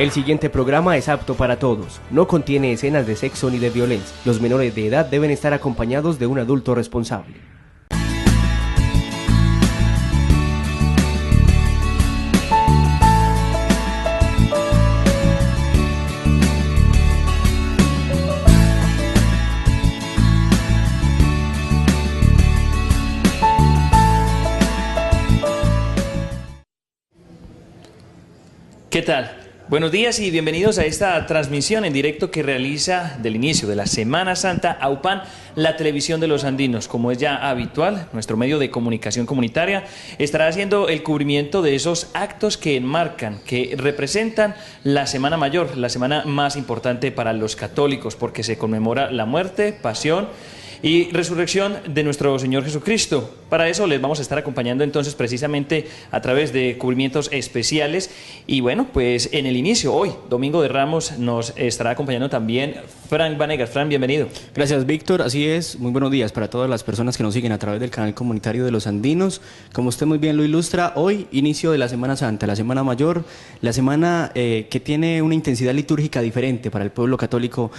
El siguiente programa es apto para todos. No contiene escenas de sexo ni de violencia. Los menores de edad deben estar acompañados de un adulto responsable. ¿Qué tal? Buenos días y bienvenidos a esta transmisión en directo que realiza del inicio de la Semana Santa AUPAN, la televisión de los andinos. Como es ya habitual, nuestro medio de comunicación comunitaria estará haciendo el cubrimiento de esos actos que enmarcan, que representan la Semana Mayor, la semana más importante para los católicos, porque se conmemora la muerte, pasión y resurrección de nuestro Señor Jesucristo. Para eso les vamos a estar acompañando entonces precisamente a través de cubrimientos especiales. Y bueno, pues en el inicio, hoy, Domingo de Ramos, nos estará acompañando también Frank Vanegas. Frank, bienvenido. Gracias, Víctor. Así es, muy buenos días para todas las personas que nos siguen a través del canal comunitario de los andinos. Como usted muy bien lo ilustra, hoy inicio de la Semana Santa, la Semana Mayor, la semana que tiene una intensidad litúrgica diferente para el pueblo católico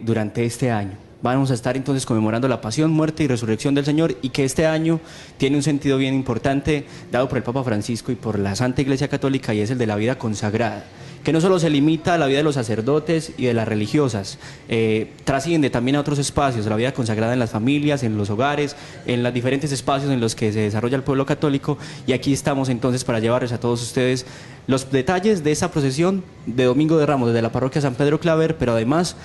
durante este año. Vamos a estar entonces conmemorando la pasión, muerte y resurrección del Señor, y que este año tiene un sentido bien importante dado por el Papa Francisco y por la Santa Iglesia Católica, y es el de la vida consagrada, que no solo se limita a la vida de los sacerdotes y de las religiosas, trasciende también a otros espacios, la vida consagrada en las familias, en los hogares, en los diferentes espacios en los que se desarrolla el pueblo católico. Y aquí estamos entonces para llevarles a todos ustedes los detalles de esa procesión de Domingo de Ramos desde la parroquia San Pedro Claver, pero además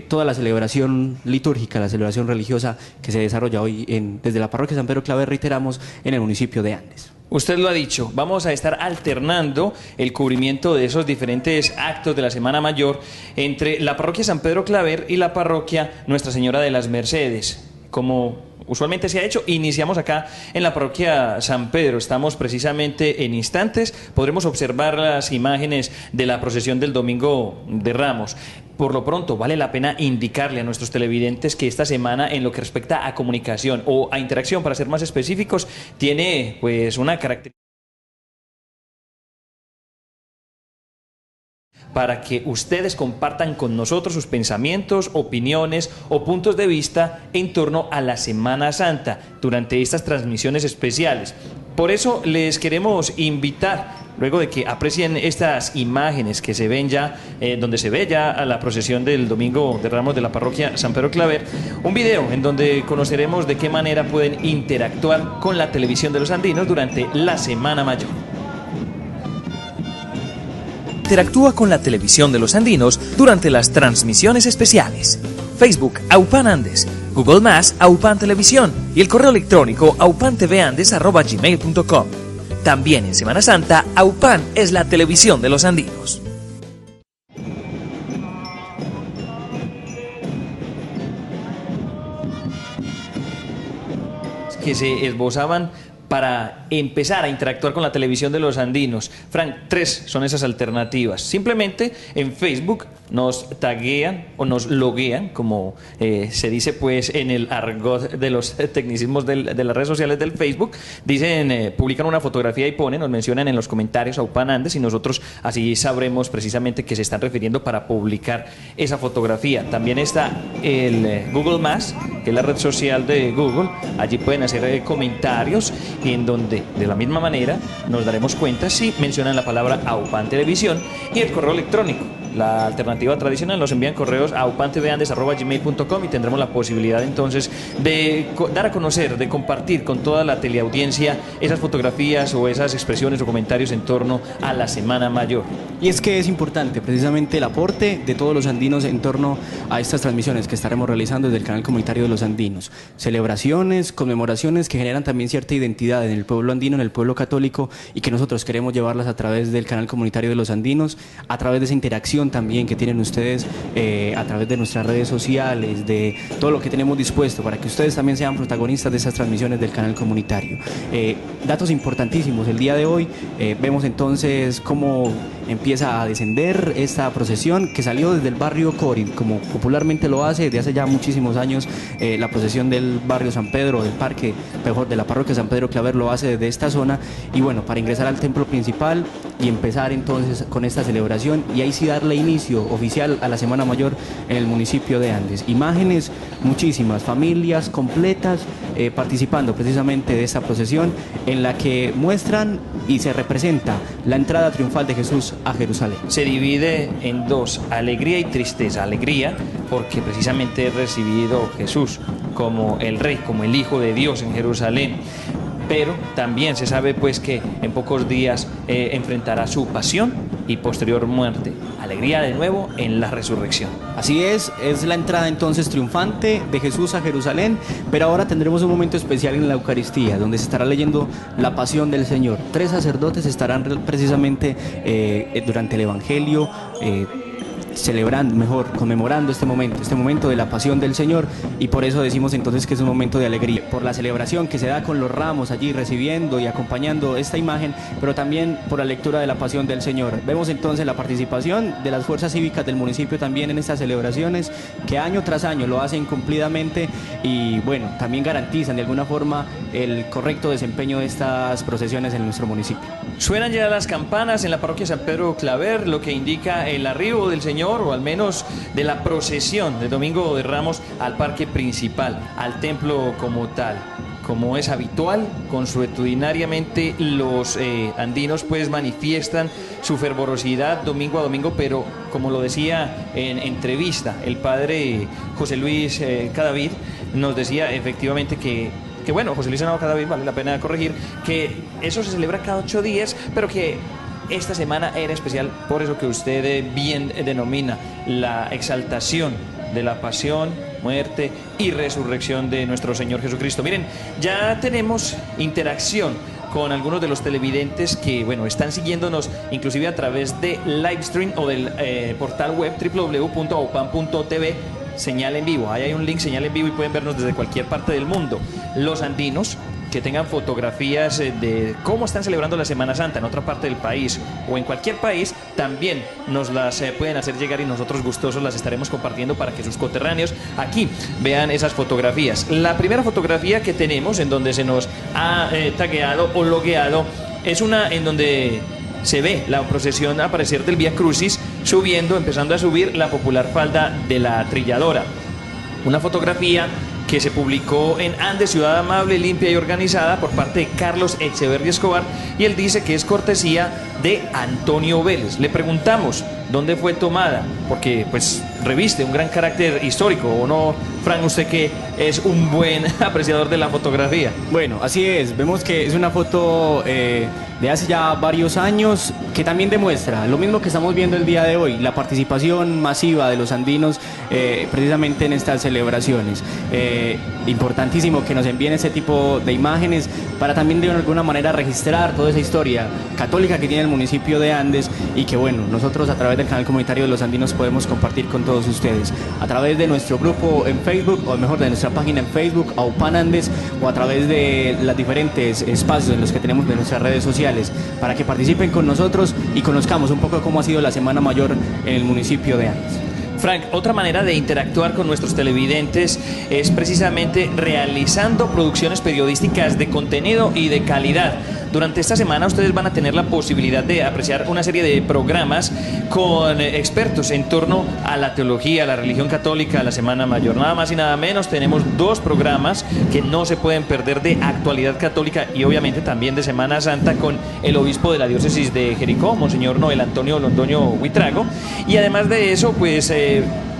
toda la celebración litúrgica, la celebración religiosa que se desarrolla hoy desde la parroquia San Pedro Claver, reiteramos, en el municipio de Andes. Usted lo ha dicho, vamos a estar alternando el cubrimiento de esos diferentes actos de la Semana Mayor entre la parroquia San Pedro Claver y la parroquia Nuestra Señora de las Mercedes. Como usualmente se ha hecho, iniciamos acá en la parroquia San Pedro. Estamos precisamente en instantes, podremos observar las imágenes de la procesión del Domingo de Ramos. Por lo pronto, vale la pena indicarle a nuestros televidentes que esta semana, en lo que respecta a comunicación o a interacción, para ser más específicos, tiene pues una característica para que ustedes compartan con nosotros sus pensamientos, opiniones o puntos de vista en torno a la Semana Santa durante estas transmisiones especiales. Por eso les queremos invitar, luego de que aprecien estas imágenes que se ven ya, donde se ve ya a la procesión del Domingo de Ramos de la parroquia San Pedro Claver, un video en donde conoceremos de qué manera pueden interactuar con la televisión de los andinos durante la Semana Mayor. Interactúa con la televisión de los andinos durante las transmisiones especiales. Facebook AUPAN Andes, Google Más AUPAN Televisión y el correo electrónico aupanTVAndes@gmail.com. También en Semana Santa, AUPAN es la televisión de los andinos. Que se esbozaban para empezar a interactuar con la televisión de los andinos. Frank, 3 son esas alternativas. Simplemente en Facebook nos taguean o nos loguean, como se dice pues en el argot de los tecnicismos de las redes sociales del Facebook. Dicen, publican una fotografía y nos mencionan en los comentarios AUPAN Andes, y nosotros así sabremos precisamente que se están refiriendo para publicar esa fotografía. También está el Google Más, que es la red social de Google. Allí pueden hacer comentarios, en donde de la misma manera nos daremos cuenta si mencionan la palabra AUPAN Televisión, y el correo electrónico. La alternativa tradicional, nos envían correos a aupanTVAndes@gmail.com y tendremos la posibilidad entonces de dar a conocer, de compartir con toda la teleaudiencia esas fotografías o esas expresiones o comentarios en torno a la Semana Mayor. Y es que es importante precisamente el aporte de todos los andinos en torno a estas transmisiones que estaremos realizando desde el canal comunitario de los andinos. Celebraciones, conmemoraciones que generan también cierta identidad en el pueblo andino, en el pueblo católico, y que nosotros queremos llevarlas a través del canal comunitario de los andinos, a través de esa interacción atención también que tienen ustedes a través de nuestras redes sociales, de todo lo que tenemos dispuesto para que ustedes también sean protagonistas de esas transmisiones del canal comunitario. Datos importantísimos, el día de hoy vemos entonces cómo empieza a descender esta procesión que salió desde el barrio Cori, como popularmente lo hace desde hace ya muchísimos años. La procesión del barrio San Pedro, del parque, mejor de la parroquia San Pedro Claver lo hace desde esta zona, y bueno, para ingresar al templo principal y empezar entonces con esta celebración, y ahí sí darle inicio oficial a la Semana Mayor en el municipio de Andes. Imágenes muchísimas, familias completas participando precisamente de esta procesión en la que muestran y se representa la entrada triunfal de Jesús a Jerusalén. Se divide en dos, alegría y tristeza. Alegría porque precisamente es recibido Jesús como el Rey, como el Hijo de Dios en Jerusalén. Pero también se sabe pues que en pocos días enfrentará su pasión y posterior muerte. Alegría de nuevo en la resurrección. Así es la entrada entonces triunfante de Jesús a Jerusalén, pero ahora tendremos un momento especial en la Eucaristía, donde se estará leyendo la pasión del Señor. 3 sacerdotes estarán precisamente durante el Evangelio celebrando, conmemorando este momento de la pasión del Señor, y por eso decimos entonces que es un momento de alegría, por la celebración que se da con los ramos allí recibiendo y acompañando esta imagen, pero también por la lectura de la pasión del Señor. Vemos entonces la participación de las fuerzas cívicas del municipio también en estas celebraciones, que año tras año lo hacen cumplidamente y bueno, también garantizan de alguna forma el correcto desempeño de estas procesiones en nuestro municipio. Suenan ya las campanas en la parroquia San Pedro Claver, lo que indica el arribo del Señor, o al menos de la procesión del Domingo de Ramos al parque principal, al templo como tal. Como es habitual, consuetudinariamente los andinos pues manifiestan su fervorosidad domingo a domingo, pero como lo decía en entrevista el padre José Luis Cadavid, nos decía efectivamente que bueno, José Luis Cadavid, vale la pena corregir, que eso se celebra cada 8 días, pero que esta semana era especial por eso que usted bien denomina la exaltación de la pasión, muerte y resurrección de nuestro Señor Jesucristo. Miren, ya tenemos interacción con algunos de los televidentes que, bueno, están siguiéndonos inclusive a través de Livestream o del portal web www.aupan.tv, señal en vivo. Ahí hay un link, señal en vivo, y pueden vernos desde cualquier parte del mundo. Los andinos que tengan fotografías de cómo están celebrando la Semana Santa en otra parte del país o en cualquier país, también nos las pueden hacer llegar y nosotros gustosos las estaremos compartiendo para que sus coterráneos aquí vean esas fotografías. La primera fotografía que tenemos en donde se nos ha tagueado o logueado es una en donde se ve la procesión aparecer del Vía Crucis empezando a subir la popular falda de la Trilladora. Una fotografía que se publicó en Andes, ciudad amable, limpia y organizada, por parte de Carlos Echeverri Escobar, y él dice que es cortesía de Antonio Vélez. Le preguntamos dónde fue tomada, porque pues reviste un gran carácter histórico, ¿o no, Frank? Usted que es un buen apreciador de la fotografía. Bueno, así es, vemos que es una foto de hace ya varios años, que también demuestra lo mismo que estamos viendo el día de hoy, la participación masiva de los andinos precisamente en estas celebraciones. Importantísimo que nos envíen ese tipo de imágenes para también de alguna manera registrar toda esa historia católica que tiene el municipio de Andes, y que bueno, nosotros a través del canal comunitario de los andinos podemos compartir con todos ustedes, a través de nuestro grupo en Facebook, o mejor de nuestra página en Facebook, Aupan Andes, o a través de los diferentes espacios en los que tenemos de nuestras redes sociales, para que participen con nosotros y conozcamos un poco cómo ha sido la Semana Mayor en el municipio de Andes. Frank, otra manera de interactuar con nuestros televidentes es precisamente realizando producciones periodísticas de contenido y de calidad. Durante esta semana ustedes van a tener la posibilidad de apreciar una serie de programas con expertos en torno a la teología, a la religión católica, a la Semana Mayor. Nada más y nada menos, tenemos 2 programas que no se pueden perder de actualidad católica y obviamente también de Semana Santa, con el obispo de la diócesis de Jericó, Monseñor Noel Antonio Londoño Huitrago, y además de eso, pues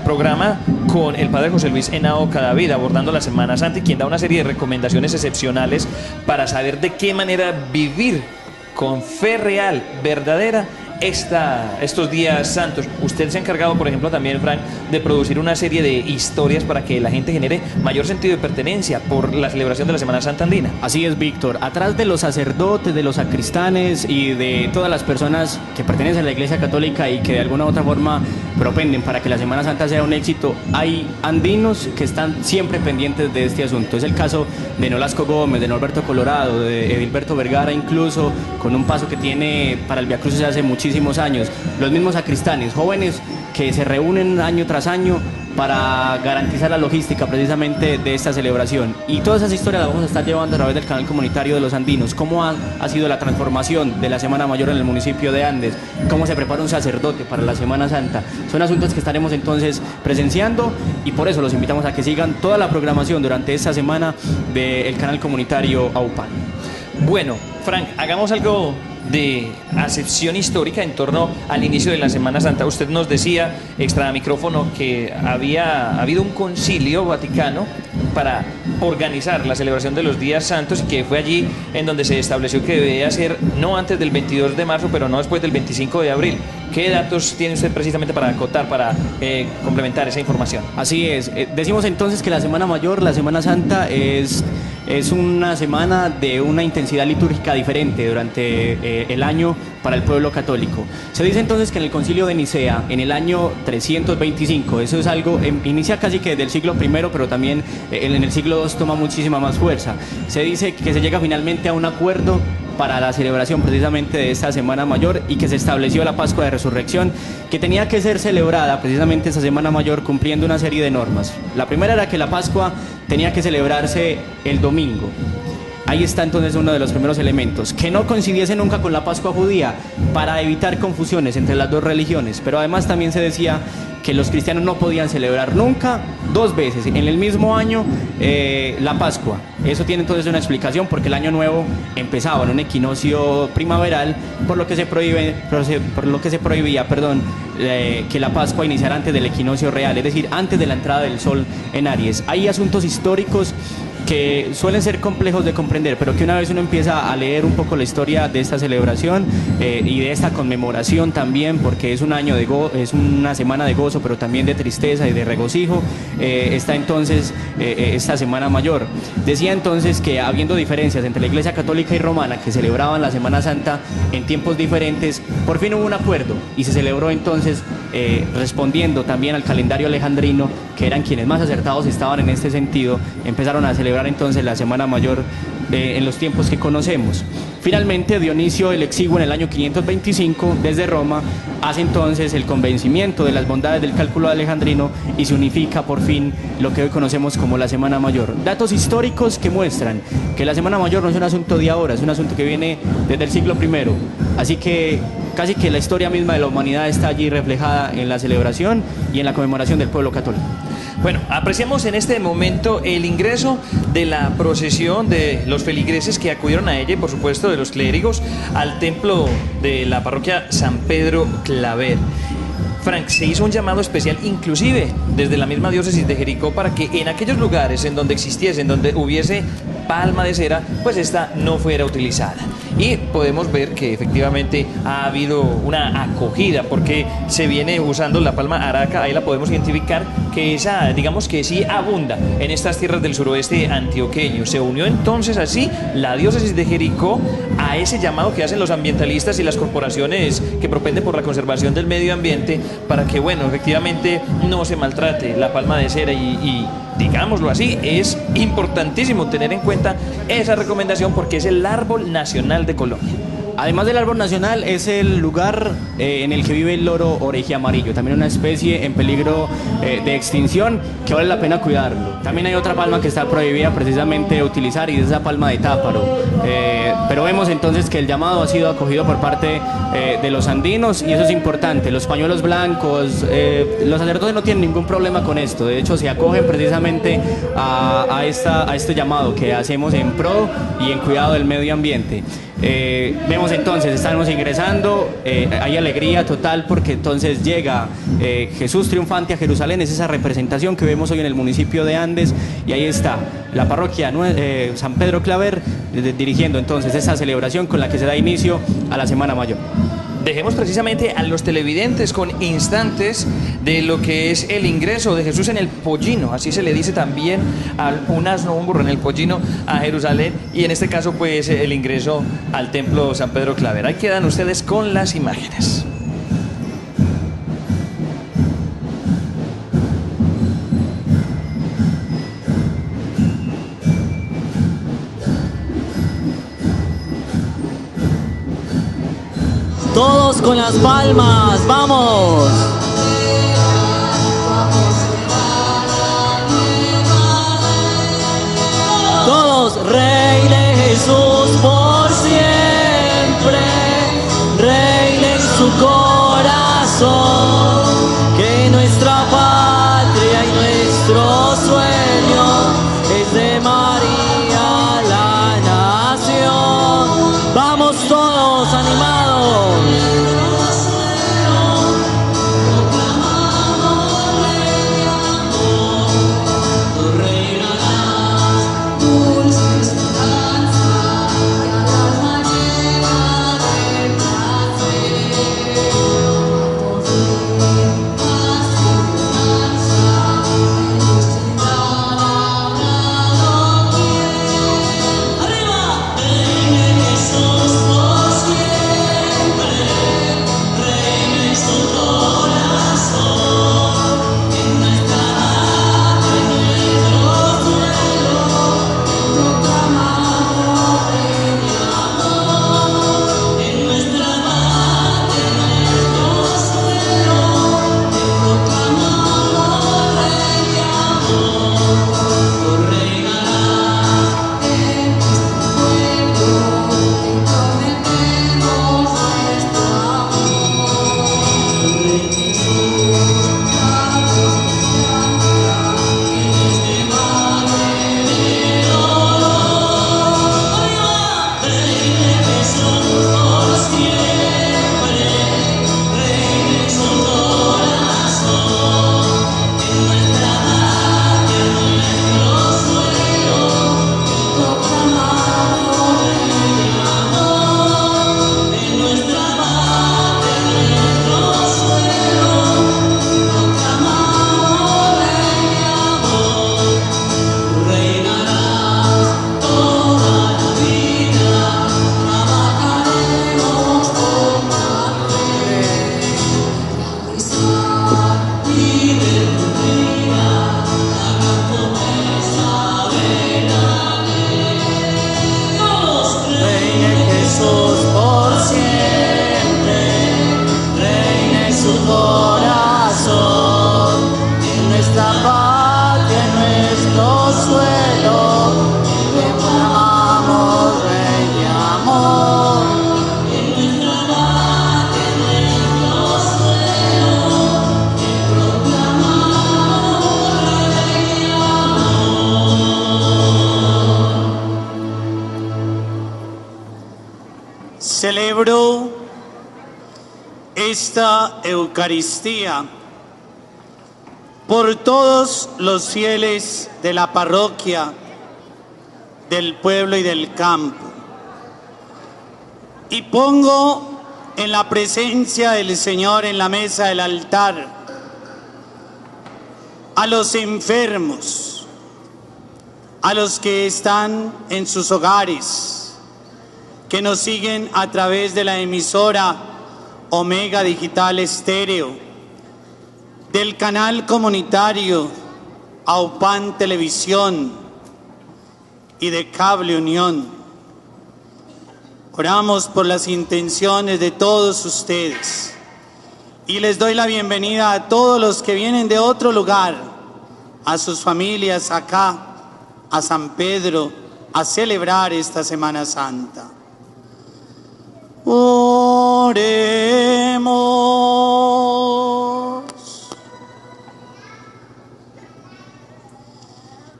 programa con el padre José Luis Henao Cadavid abordando la Semana Santa, y quien da una serie de recomendaciones excepcionales para saber de qué manera vivir con fe real, verdadera, estos días santos. Usted se ha encargado, por ejemplo, también, Frank, de producir una serie de historias para que la gente genere mayor sentido de pertenencia por la celebración de la Semana Santa andina. Así es, Víctor. Atrás de los sacerdotes, de los sacristanes y de todas las personas que pertenecen a la Iglesia Católica y que de alguna u otra forma propenden para que la Semana Santa sea un éxito, hay andinos que están siempre pendientes de este asunto. Es el caso de Nolasco Gómez, de Norberto Colorado, de Edilberto Vergara, incluso con un paso que tiene para el Vía Crucis hace muchísimos años. Los mismos sacristanes, jóvenes que se reúnen año tras año para garantizar la logística precisamente de esta celebración. Y todas esas historias las vamos a estar llevando a través del canal comunitario de Los Andinos. Cómo ha sido la transformación de la Semana Mayor en el municipio de Andes, cómo se prepara un sacerdote para la Semana Santa. Son asuntos que estaremos entonces presenciando y por eso los invitamos a que sigan toda la programación durante esta semana del canal comunitario AUPAN. Bueno, Frank, hagamos algo de acepción histórica en torno al inicio de la Semana Santa. Usted nos decía, extra micrófono, que había habido un concilio vaticano para organizar la celebración de los días santos y que fue allí en donde se estableció que debía ser no antes del 22 de marzo, pero no después del 25 de abril. ¿Qué datos tiene usted precisamente para acotar, para complementar esa información? Así es. Decimos entonces que la Semana Mayor, la Semana Santa, es una semana de una intensidad litúrgica diferente durante el año para el pueblo católico. Se dice entonces que en el Concilio de Nicea, en el año 325, eso es algo, inicia casi que del siglo I, pero también en el siglo II toma muchísima más fuerza. Se dice que se llega finalmente a un acuerdo para la celebración precisamente de esta Semana Mayor y que se estableció la Pascua de Resurrección, que tenía que ser celebrada precisamente esta Semana Mayor cumpliendo una serie de normas. La primera era que la Pascua tenía que celebrarse el domingo. Ahí está entonces uno de los primeros elementos, que no coincidiese nunca con la Pascua judía para evitar confusiones entre las dos religiones, pero además también se decía que los cristianos no podían celebrar nunca dos veces en el mismo año la Pascua. Eso tiene entonces una explicación porque el año nuevo empezaba en un equinoccio primaveral, por lo que se prohibía que la Pascua iniciara antes del equinoccio real, es decir, antes de la entrada del sol en Aries. Hay asuntos históricos que suelen ser complejos de comprender, pero que una vez uno empieza a leer un poco la historia de esta celebración y de esta conmemoración también, porque es un año es una semana de gozo, pero también de tristeza y de regocijo, está entonces esta Semana Mayor. Decía entonces que habiendo diferencias entre la Iglesia Católica y Romana, que celebraban la Semana Santa en tiempos diferentes, por fin hubo un acuerdo y se celebró entonces respondiendo también al calendario alejandrino, que eran quienes más acertados estaban en este sentido, empezaron a celebrar entonces la Semana Mayor en los tiempos que conocemos. Finalmente, Dionisio el Exiguo, en el año 525, desde Roma, hace entonces el convencimiento de las bondades del cálculo alejandrino y se unifica por fin lo que hoy conocemos como la Semana Mayor. Datos históricos que muestran que la Semana Mayor no es un asunto de ahora, es un asunto que viene desde el siglo I. Así que casi que la historia misma de la humanidad está allí reflejada en la celebración y en la conmemoración del pueblo católico. Bueno, apreciamos en este momento el ingreso de la procesión de los feligreses que acudieron a ella y por supuesto de los clérigos al templo de la parroquia San Pedro Claver. Frank, se hizo un llamado especial inclusive desde la misma diócesis de Jericó para que en aquellos lugares en donde existiese, en donde hubiese palma de cera, pues esta no fuera utilizada. Y podemos ver que efectivamente ha habido una acogida porque se viene usando la palma araca, ahí la podemos identificar que esa, digamos que sí abunda en estas tierras del suroeste antioqueño. Se unió entonces así la diócesis de Jericó a ese llamado que hacen los ambientalistas y las corporaciones que propenden por la conservación del medio ambiente para que, bueno, efectivamente no se maltrate la palma de cera y digámoslo así, es importantísimo tener en cuenta esa recomendación porque es el árbol nacional de Colombia. Además del árbol nacional, es el lugar en el que vive el loro orejiamarillo, también una especie en peligro de extinción que vale la pena cuidarlo. También hay otra palma que está prohibida precisamente utilizar y es esa palma de táparo. Pero vemos entonces que el llamado ha sido acogido por parte de los andinos y eso es importante. Los pañuelos blancos, los sacerdotes no tienen ningún problema con esto, de hecho se acogen precisamente a este llamado que hacemos en pro y en cuidado del medio ambiente. Vemos entonces, estamos ingresando, hay alegría total porque entonces llega Jesús triunfante a Jerusalén, es esa representación que vemos hoy en el municipio de Andes y ahí está la parroquia San Pedro Claver dirigiendo entonces esa celebración con la que se da inicio a la Semana Mayor. dejemos precisamente a los televidentes con instantes de lo que es el ingreso de Jesús en el pollino, así se le dice también a un asno, un burro en el pollino a Jerusalén, y en este caso pues el ingreso al templo San Pedro Claver. Ahí quedan ustedes con las imágenes. Todos con las palmas, vamos. Todos, Rey de Jesús por siempre, reina en su corazón, que nuestra patria y nuestro sueño es de María la nación. Vamos todos animados. Celebro esta Eucaristía por todos los fieles de la parroquia, del pueblo y del campo. Y pongo en la presencia del Señor en la mesa del altar a los enfermos, a los que están en sus hogares, que nos siguen a través de la emisora Omega Digital Estéreo, del canal comunitario Aupan Televisión y de Cable Unión. Oramos por las intenciones de todos ustedes y les doy la bienvenida a todos los que vienen de otro lugar, a sus familias acá, a San Pedro, a celebrar esta Semana Santa. Oremos.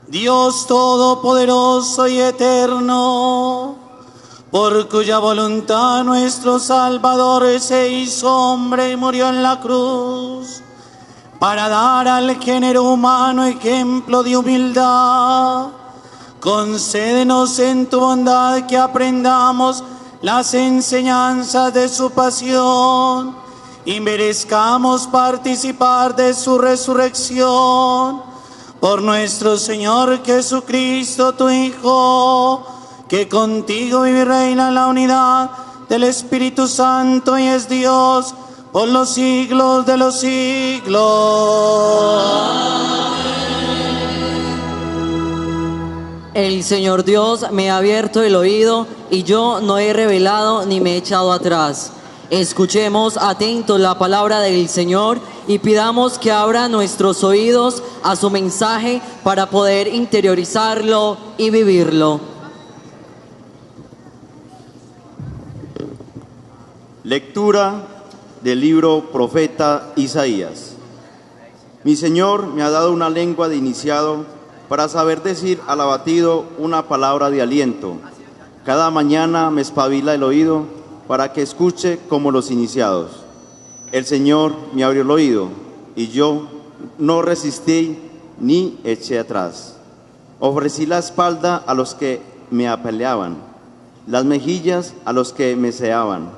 Dios Todopoderoso y Eterno, por cuya voluntad nuestro Salvador se hizo hombre y murió en la cruz, para dar al género humano ejemplo de humildad, concédenos en tu bondad que aprendamos las enseñanzas de su pasión y merezcamos participar de su resurrección. Por nuestro Señor Jesucristo, tu Hijo, que contigo vive y reina en la unidad del Espíritu Santo y es Dios por los siglos de los siglos. El Señor Dios me ha abierto el oído y yo no he revelado ni me he echado atrás. Escuchemos atentos la palabra del Señor y pidamos que abra nuestros oídos a su mensaje para poder interiorizarlo y vivirlo. Lectura del libro profeta Isaías. Mi Señor me ha dado una lengua de iniciado para saber decir al abatido una palabra de aliento. Cada mañana me espabila el oído para que escuche como los iniciados. El Señor me abrió el oído y yo no resistí ni eché atrás. Ofrecí la espalda a los que me apaleaban, las mejillas a los que me ceaban,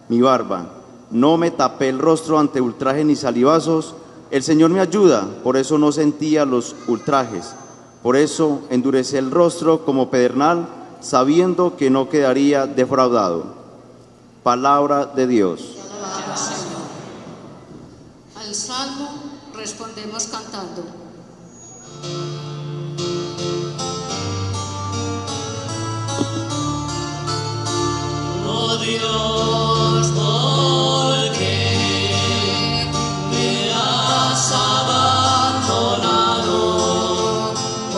mi barba. No me tapé el rostro ante ultrajes ni salivazos. El Señor me ayuda, por eso no sentía los ultrajes. Por eso endurecí el rostro como pedernal, sabiendo que no quedaría defraudado. Palabra de Dios. Al salmo respondemos cantando. Oh Dios, ¿por qué me has abandonado?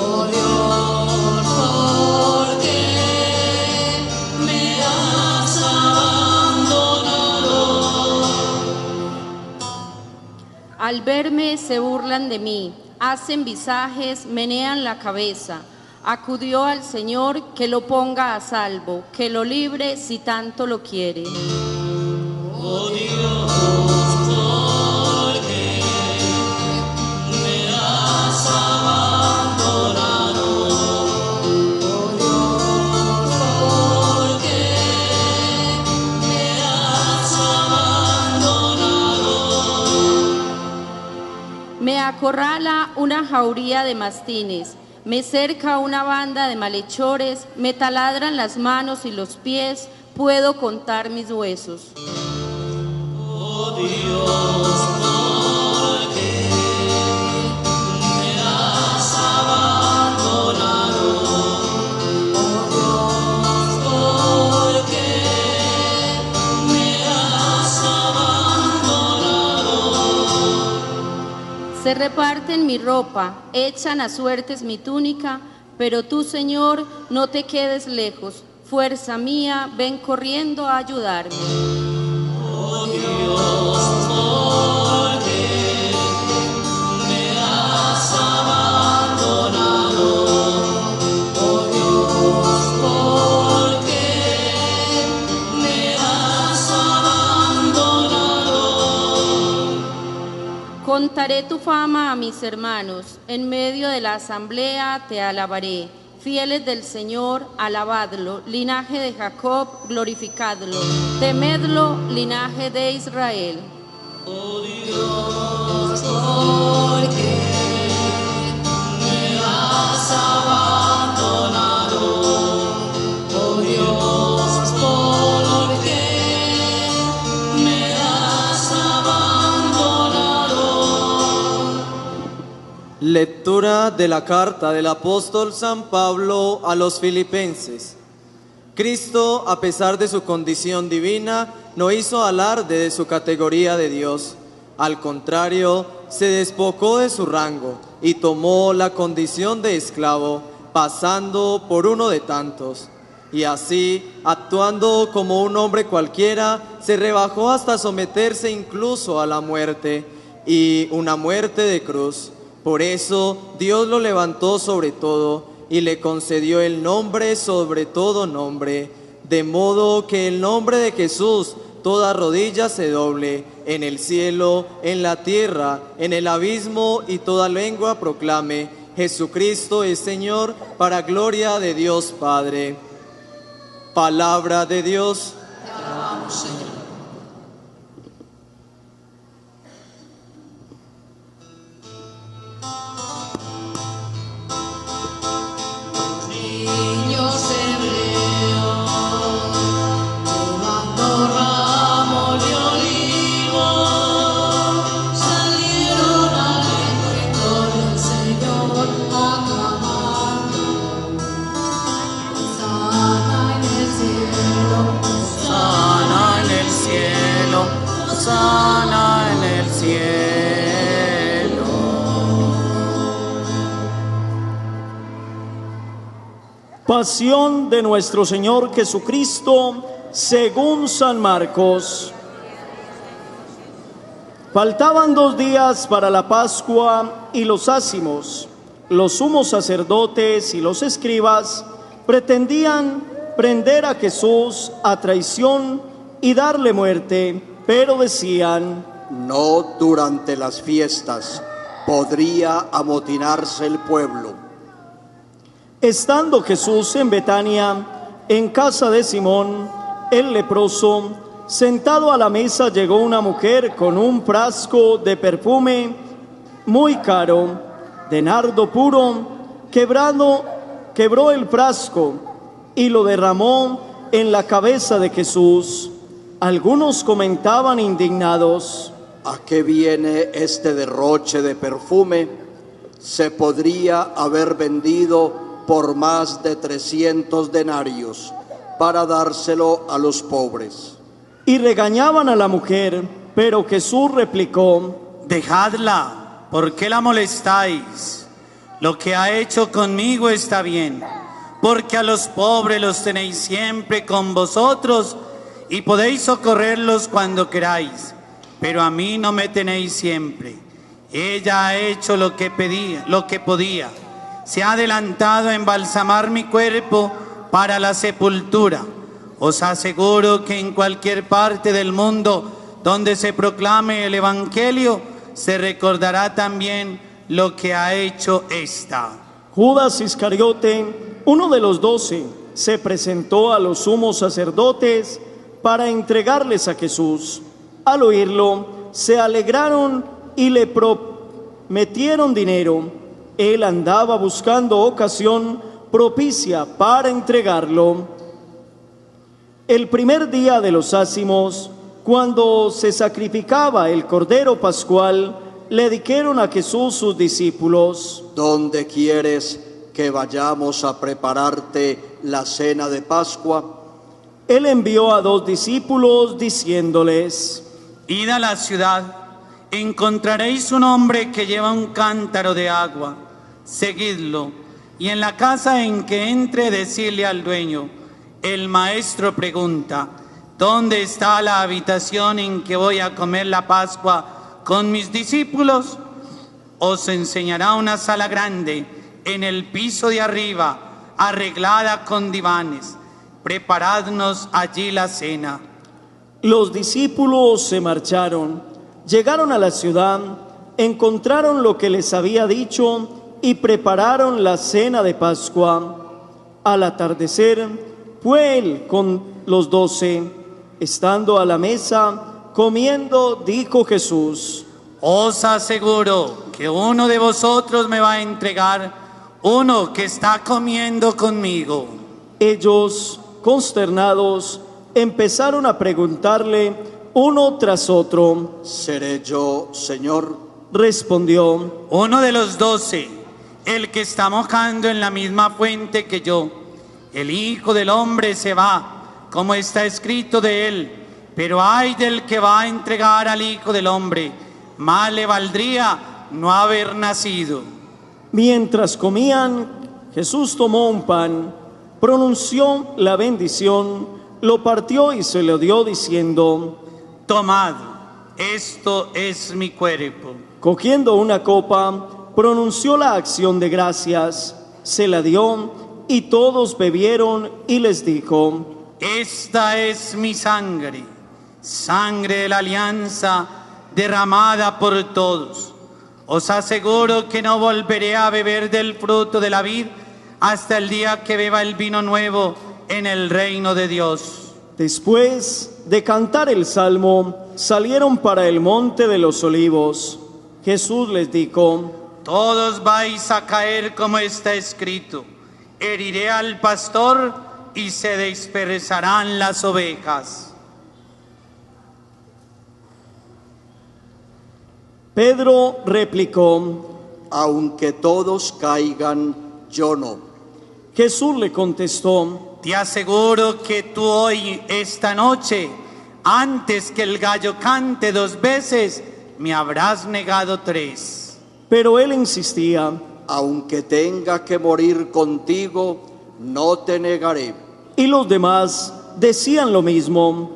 Oh Dios, ¿por qué me has abandonado? Al verme se burlan de mí, hacen visajes, menean la cabeza. Acudió al Señor que lo ponga a salvo, que lo libre si tanto lo quiere. Oh Dios, ¿por qué me has abandonado? Oh Dios, ¿por qué me has abandonado? Me acorrala una jauría de mastines, me cerca una banda de malhechores, me taladran las manos y los pies, puedo contar mis huesos. Oh Dios, ¿por qué me has abandonado? Oh Dios, ¿por qué me has abandonado? Se reparten mi ropa, echan a suertes mi túnica, pero tú, Señor, no te quedes lejos. Fuerza mía, ven corriendo a ayudarme. Oh Dios, ¿por qué me has abandonado? Oh Dios, ¿por qué me has abandonado? Contaré tu fama a mis hermanos, en medio de la asamblea te alabaré. Fieles del Señor, alabadlo, linaje de Jacob, glorificadlo, temedlo, linaje de Israel. Oh Dios, ¿por qué me has abandonado? Oh Dios, ¿por qué me has abandonado? Lectura de la carta del apóstol San Pablo a los Filipenses. Cristo, a pesar de su condición divina, no hizo alarde de su categoría de Dios. Al contrario, se despojó de su rango y tomó la condición de esclavo, pasando por uno de tantos. Y así, actuando como un hombre cualquiera, se rebajó hasta someterse incluso a la muerte, y una muerte de cruz. Por eso Dios lo levantó sobre todo y le concedió el nombre sobre todo nombre, de modo que el nombre de Jesús toda rodilla se doble, en el cielo, en la tierra, en el abismo, y toda lengua proclame: Jesucristo es Señor, para gloria de Dios Padre. Palabra de Dios. Te alabamos, Señor. Los niños hebreos llevando ramos de olivo salieron al encuentro del Señor aclamando. Hosana en el cielo, Sana en el cielo, sana en el cielo. Pasión de nuestro Señor Jesucristo según San Marcos. Faltaban 2 días para la Pascua y los ácimos. Los sumos sacerdotes y los escribas pretendían prender a Jesús a traición y darle muerte, pero decían: No durante las fiestas, podría amotinarse el pueblo. Estando Jesús en Betania, en casa de Simón, el leproso, sentado a la mesa llegó una mujer con un frasco de perfume muy caro, de nardo puro, quebró el frasco y lo derramó en la cabeza de Jesús. Algunos comentaban indignados: ¿A qué viene este derroche de perfume? Se podría haber vendido por más de 300 denarios para dárselo a los pobres. Y regañaban a la mujer, pero Jesús replicó: Dejadla, ¿por qué la molestáis? Lo que ha hecho conmigo está bien, porque a los pobres los tenéis siempre con vosotros y podéis socorrerlos cuando queráis, pero a mí no me tenéis siempre. Ella ha hecho lo que podía. Se ha adelantado a embalsamar mi cuerpo para la sepultura. Os aseguro que en cualquier parte del mundo donde se proclame el Evangelio, se recordará también lo que ha hecho esta. Judas Iscariote, uno de los 12, se presentó a los sumos sacerdotes para entregarles a Jesús. Al oírlo, se alegraron y le prometieron dinero. Él andaba buscando ocasión propicia para entregarlo. El primer día de los ácimos, cuando se sacrificaba el cordero pascual, le dijeron a Jesús sus discípulos: ¿Dónde quieres que vayamos a prepararte la cena de Pascua? Él envió a 2 discípulos diciéndoles: Id a la ciudad, encontraréis un hombre que lleva un cántaro de agua. Seguidlo, y en la casa en que entre, decidle al dueño: el maestro pregunta, ¿dónde está la habitación en que voy a comer la Pascua con mis discípulos? Os enseñará una sala grande en el piso de arriba, arreglada con divanes. Preparadnos allí la cena. Los discípulos se marcharon, llegaron a la ciudad, encontraron lo que les había dicho y prepararon la cena de Pascua. Al atardecer, fue él con los 12. Estando a la mesa, comiendo, dijo Jesús: Os aseguro que uno de vosotros me va a entregar, uno que está comiendo conmigo. Ellos, consternados, empezaron a preguntarle uno tras otro: ¿Seré yo, Señor? Respondió: Uno de los 12, el que está mojando en la misma fuente que yo. El Hijo del Hombre se va, como está escrito de él, pero ay del que va a entregar al Hijo del Hombre. Más le valdría no haber nacido. Mientras comían, Jesús tomó un pan, pronunció la bendición, lo partió y se lo dio diciendo: Tomad, esto es mi cuerpo. Cogiendo una copa, pronunció la acción de gracias, se la dio y todos bebieron y les dijo: Esta es mi sangre, sangre de la alianza derramada por todos. Os aseguro que no volveré a beber del fruto de la vid hasta el día que beba el vino nuevo en el reino de Dios. Después de cantar el salmo, salieron para el monte de los olivos. Jesús les dijo: Todos vais a caer como está escrito. Heriré al pastor y se dispersarán las ovejas. Pedro replicó: Aunque todos caigan, yo no. Jesús le contestó: Te aseguro que tú hoy, esta noche, antes que el gallo cante 2 veces, me habrás negado 3. Pero él insistía: Aunque tenga que morir contigo, no te negaré. Y los demás decían lo mismo.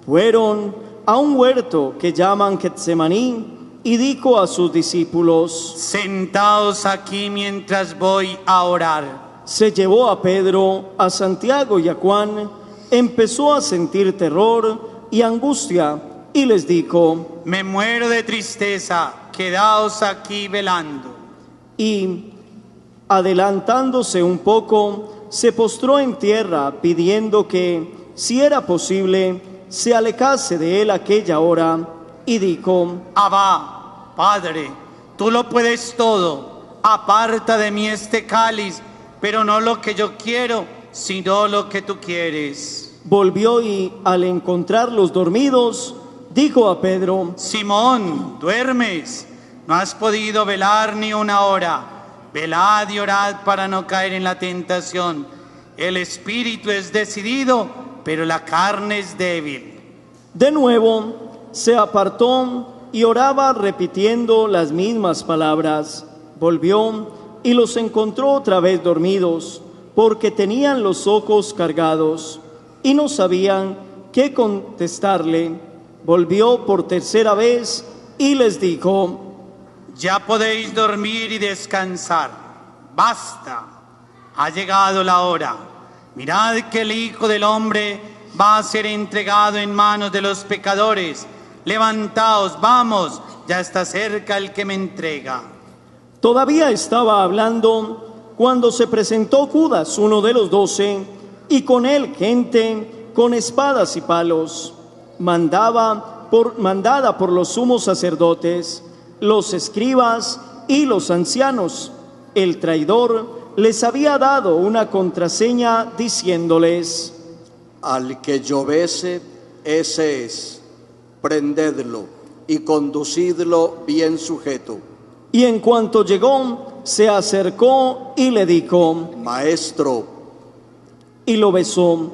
Fueron a un huerto que llaman Getsemaní y dijo a sus discípulos: Sentaos aquí mientras voy a orar. Se llevó a Pedro, a Santiago y a Juan, empezó a sentir terror y angustia y les dijo: Me muero de tristeza, quedaos aquí velando. Y, adelantándose un poco, se postró en tierra pidiendo que, si era posible, se alejase de él aquella hora, y dijo: Abba, Padre, tú lo puedes todo, aparta de mí este cáliz, pero no lo que yo quiero, sino lo que tú quieres. Volvió y, al encontrarlos dormidos, dijo a Pedro: Simón, ¿duermes? ¿No has podido velar ni una hora? Velad y orad para no caer en la tentación. El espíritu es decidido, pero la carne es débil. De nuevo se apartó y oraba repitiendo las mismas palabras. Volvió y los encontró otra vez dormidos, porque tenían los ojos cargados y no sabían qué contestarle. Volvió por tercera vez y les dijo: Ya podéis dormir y descansar. Basta, ha llegado la hora. Mirad que el Hijo del Hombre va a ser entregado en manos de los pecadores. Levantaos, vamos, ya está cerca el que me entrega. Todavía estaba hablando cuando se presentó Judas, uno de los 12, y con él gente con espadas y palos, mandada por los sumos sacerdotes, los escribas y los ancianos. El traidor les había dado una contraseña diciéndoles: Al que yo bese, ese es. Prendedlo y conducidlo bien sujeto. Y en cuanto llegó, se acercó y le dijo: Maestro. Y lo besó.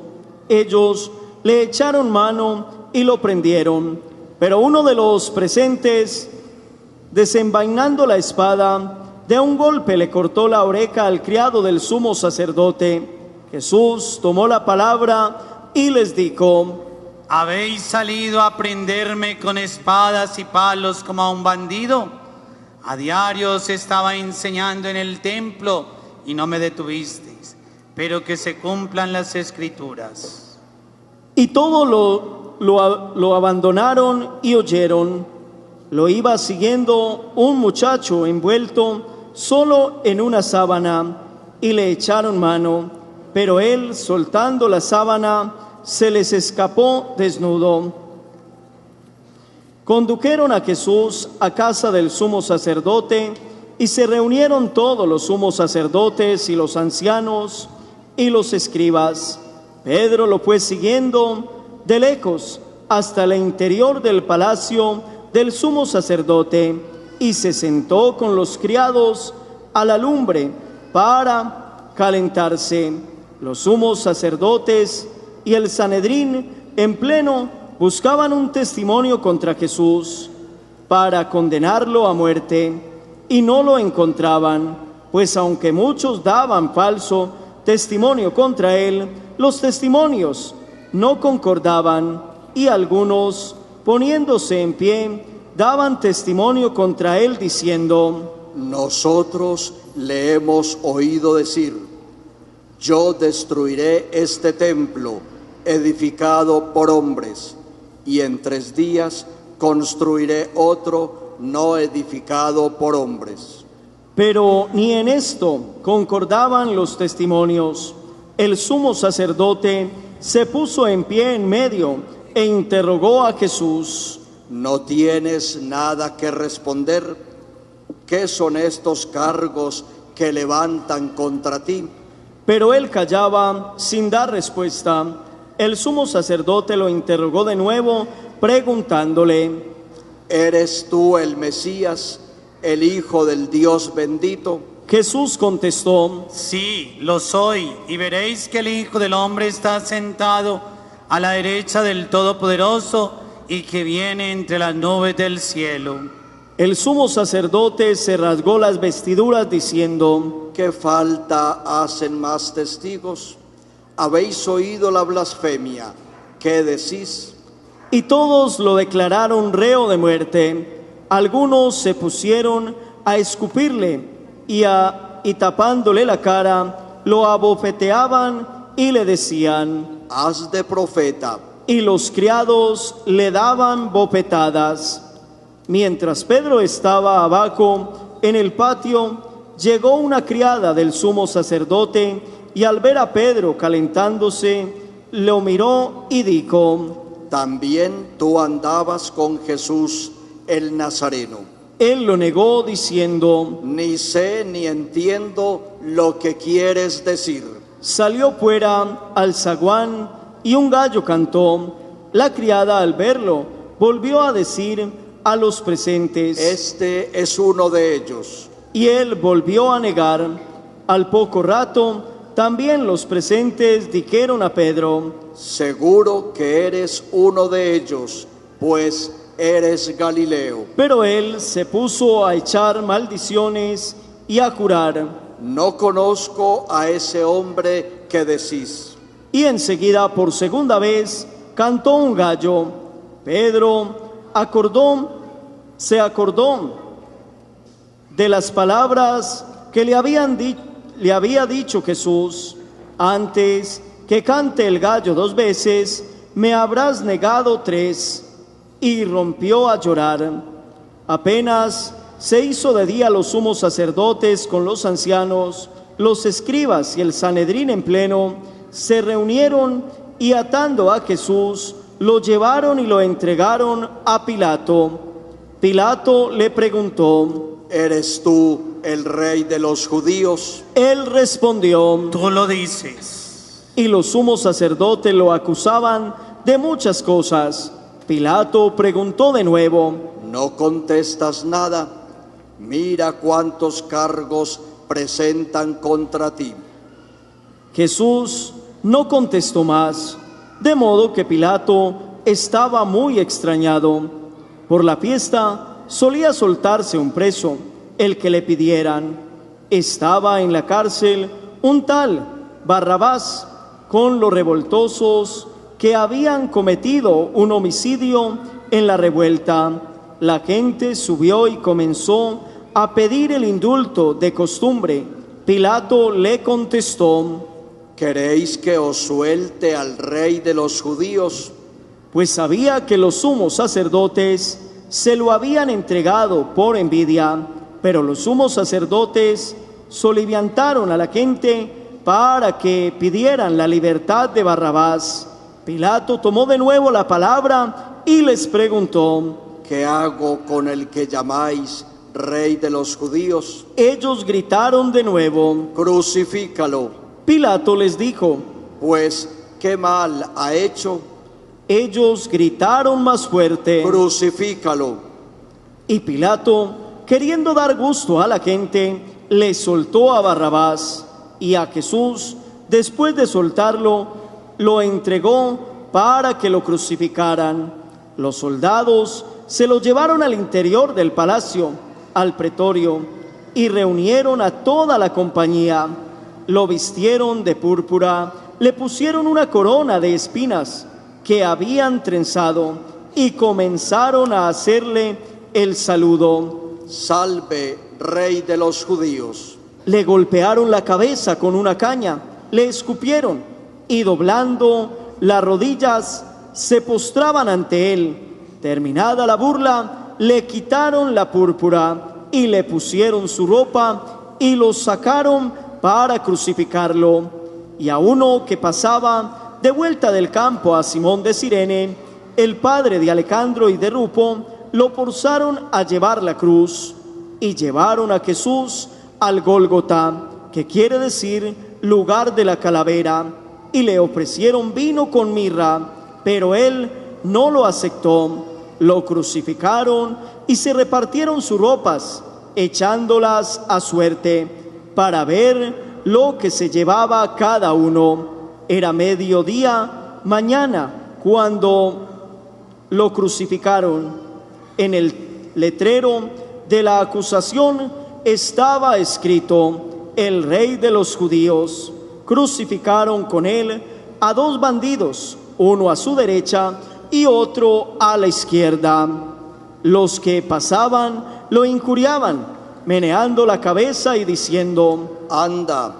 Ellos le echaron mano y lo prendieron. Pero uno de los presentes, desenvainando la espada, de un golpe le cortó la oreja al criado del sumo sacerdote. Jesús tomó la palabra y les dijo: ¿Habéis salido a prenderme con espadas y palos como a un bandido? A diario os estaba enseñando en el templo y no me detuvisteis, pero que se cumplan las escrituras. Y todo lo abandonaron y oyeron. Lo iba siguiendo un muchacho envuelto solo en una sábana, y le echaron mano, pero él, soltando la sábana, se les escapó desnudo. Condujeron a Jesús a casa del sumo sacerdote, y se reunieron todos los sumos sacerdotes y los ancianos y los escribas. Pedro lo fue siguiendo de lejos hasta el interior del palacio del sumo sacerdote, y se sentó con los criados a la lumbre para calentarse. Los sumos sacerdotes y el Sanedrín en pleno buscaban un testimonio contra Jesús para condenarlo a muerte, y no lo encontraban, pues aunque muchos daban falso testimonio contra él, los testimonios no concordaban, y algunos, poniéndose en pie, daban testimonio contra él diciendo: Nosotros le hemos oído decir: Yo destruiré este templo edificado por hombres, y en 3 días construiré otro no edificado por hombres. Pero ni en esto concordaban los testimonios, El sumo sacerdote se puso en pie en medio e interrogó a Jesús. ¿No tienes nada que responder? ¿Qué son estos cargos que levantan contra ti? Pero él callaba sin dar respuesta. El sumo sacerdote lo interrogó de nuevo, preguntándole: ¿Eres tú el Mesías, el Hijo del Dios bendito? Jesús contestó: Sí, lo soy, y veréis que el Hijo del Hombre está sentado a la derecha del Todopoderoso y que viene entre las nubes del cielo. El sumo sacerdote se rasgó las vestiduras diciendo: ¿Qué falta hacen más testigos? ¿Habéis oído la blasfemia? ¿Qué decís? Y todos lo declararon reo de muerte. Algunos se pusieron a escupirle y tapándole la cara, lo abofeteaban y le decían: haz de profeta. Y los criados le daban bofetadas. Mientras Pedro estaba abajo en el patio, llegó una criada del sumo sacerdote y al ver a Pedro calentándose, lo miró y dijo: también tú andabas con Jesús el Nazareno. Él lo negó diciendo: ni sé ni entiendo lo que quieres decir. Salió fuera al zaguán y un gallo cantó. La criada, al verlo, volvió a decir a los presentes: este es uno de ellos. Y él volvió a negar. Al poco rato, también los presentes dijeron a Pedro: seguro que eres uno de ellos, pues eres Galileo. Pero él se puso a echar maldiciones y a jurar: no conozco a ese hombre que decís. Y enseguida, por segunda vez, cantó un gallo. Pedro se acordó de las palabras que le había dicho Jesús: antes que cante el gallo 2 veces, me habrás negado 3. Y rompió a llorar. Apenas se hizo de día, los sumos sacerdotes con los ancianos, los escribas y el Sanedrín en pleno, se reunieron y atando a Jesús, lo llevaron y lo entregaron a Pilato. Pilato le preguntó: ¿eres tú el rey de los judíos? Él respondió: tú lo dices. Y los sumos sacerdotes lo acusaban de muchas cosas. Pilato preguntó de nuevo: ¿no contestas nada? Mira cuántos cargos presentan contra ti. Jesús no contestó más, de modo que Pilato estaba muy extrañado. Por la fiesta solía soltarse un preso, el que le pidieran. Estaba en la cárcel un tal Barrabás, con los revoltosos que habían cometido un homicidio en la revuelta. La gente subió y comenzó a pedir el indulto de costumbre. Pilato le contestó: ¿queréis que os suelte al rey de los judíos? Pues sabía que los sumos sacerdotes se lo habían entregado por envidia, pero los sumos sacerdotes soliviantaron a la gente para que pidieran la libertad de Barrabás. Pilato tomó de nuevo la palabra y les preguntó: ¿qué hago con el que llamáis rey de los judíos? Ellos gritaron de nuevo: crucifícalo. Pilato les dijo: pues, ¿qué mal ha hecho? Ellos gritaron más fuerte: crucifícalo. Y Pilato, queriendo dar gusto a la gente, le soltó a Barrabás, y a Jesús, después de soltarlo, lo entregó para que lo crucificaran. Los soldados se lo llevaron al interior del palacio, al pretorio, y reunieron a toda la compañía. Lo vistieron de púrpura, le pusieron una corona de espinas que habían trenzado y comenzaron a hacerle el saludo: salve, rey de los judíos. Le golpearon la cabeza con una caña, le escupieron y doblando las rodillas se postraban ante él. Terminada la burla, le quitaron la púrpura y le pusieron su ropa y lo sacaron para crucificarlo. y a uno que pasaba de vuelta del campo, a Simón de Cirene, el padre de Alejandro y de Rufo, lo forzaron a llevar la cruz, y llevaron a Jesús al Gólgota, que quiere decir lugar de la calavera, y le ofrecieron vino con mirra, pero él no lo aceptó. Lo crucificaron y se repartieron sus ropas, echándolas a suerte, para ver lo que se llevaba cada uno. Era mediodía mañana cuando lo crucificaron. En el letrero de la acusación estaba escrito: el Rey de los Judíos. Crucificaron con él a dos bandidos, uno a su derecha y otro a la izquierda. Los que pasaban lo injuriaban, meneando la cabeza y diciendo: Anda,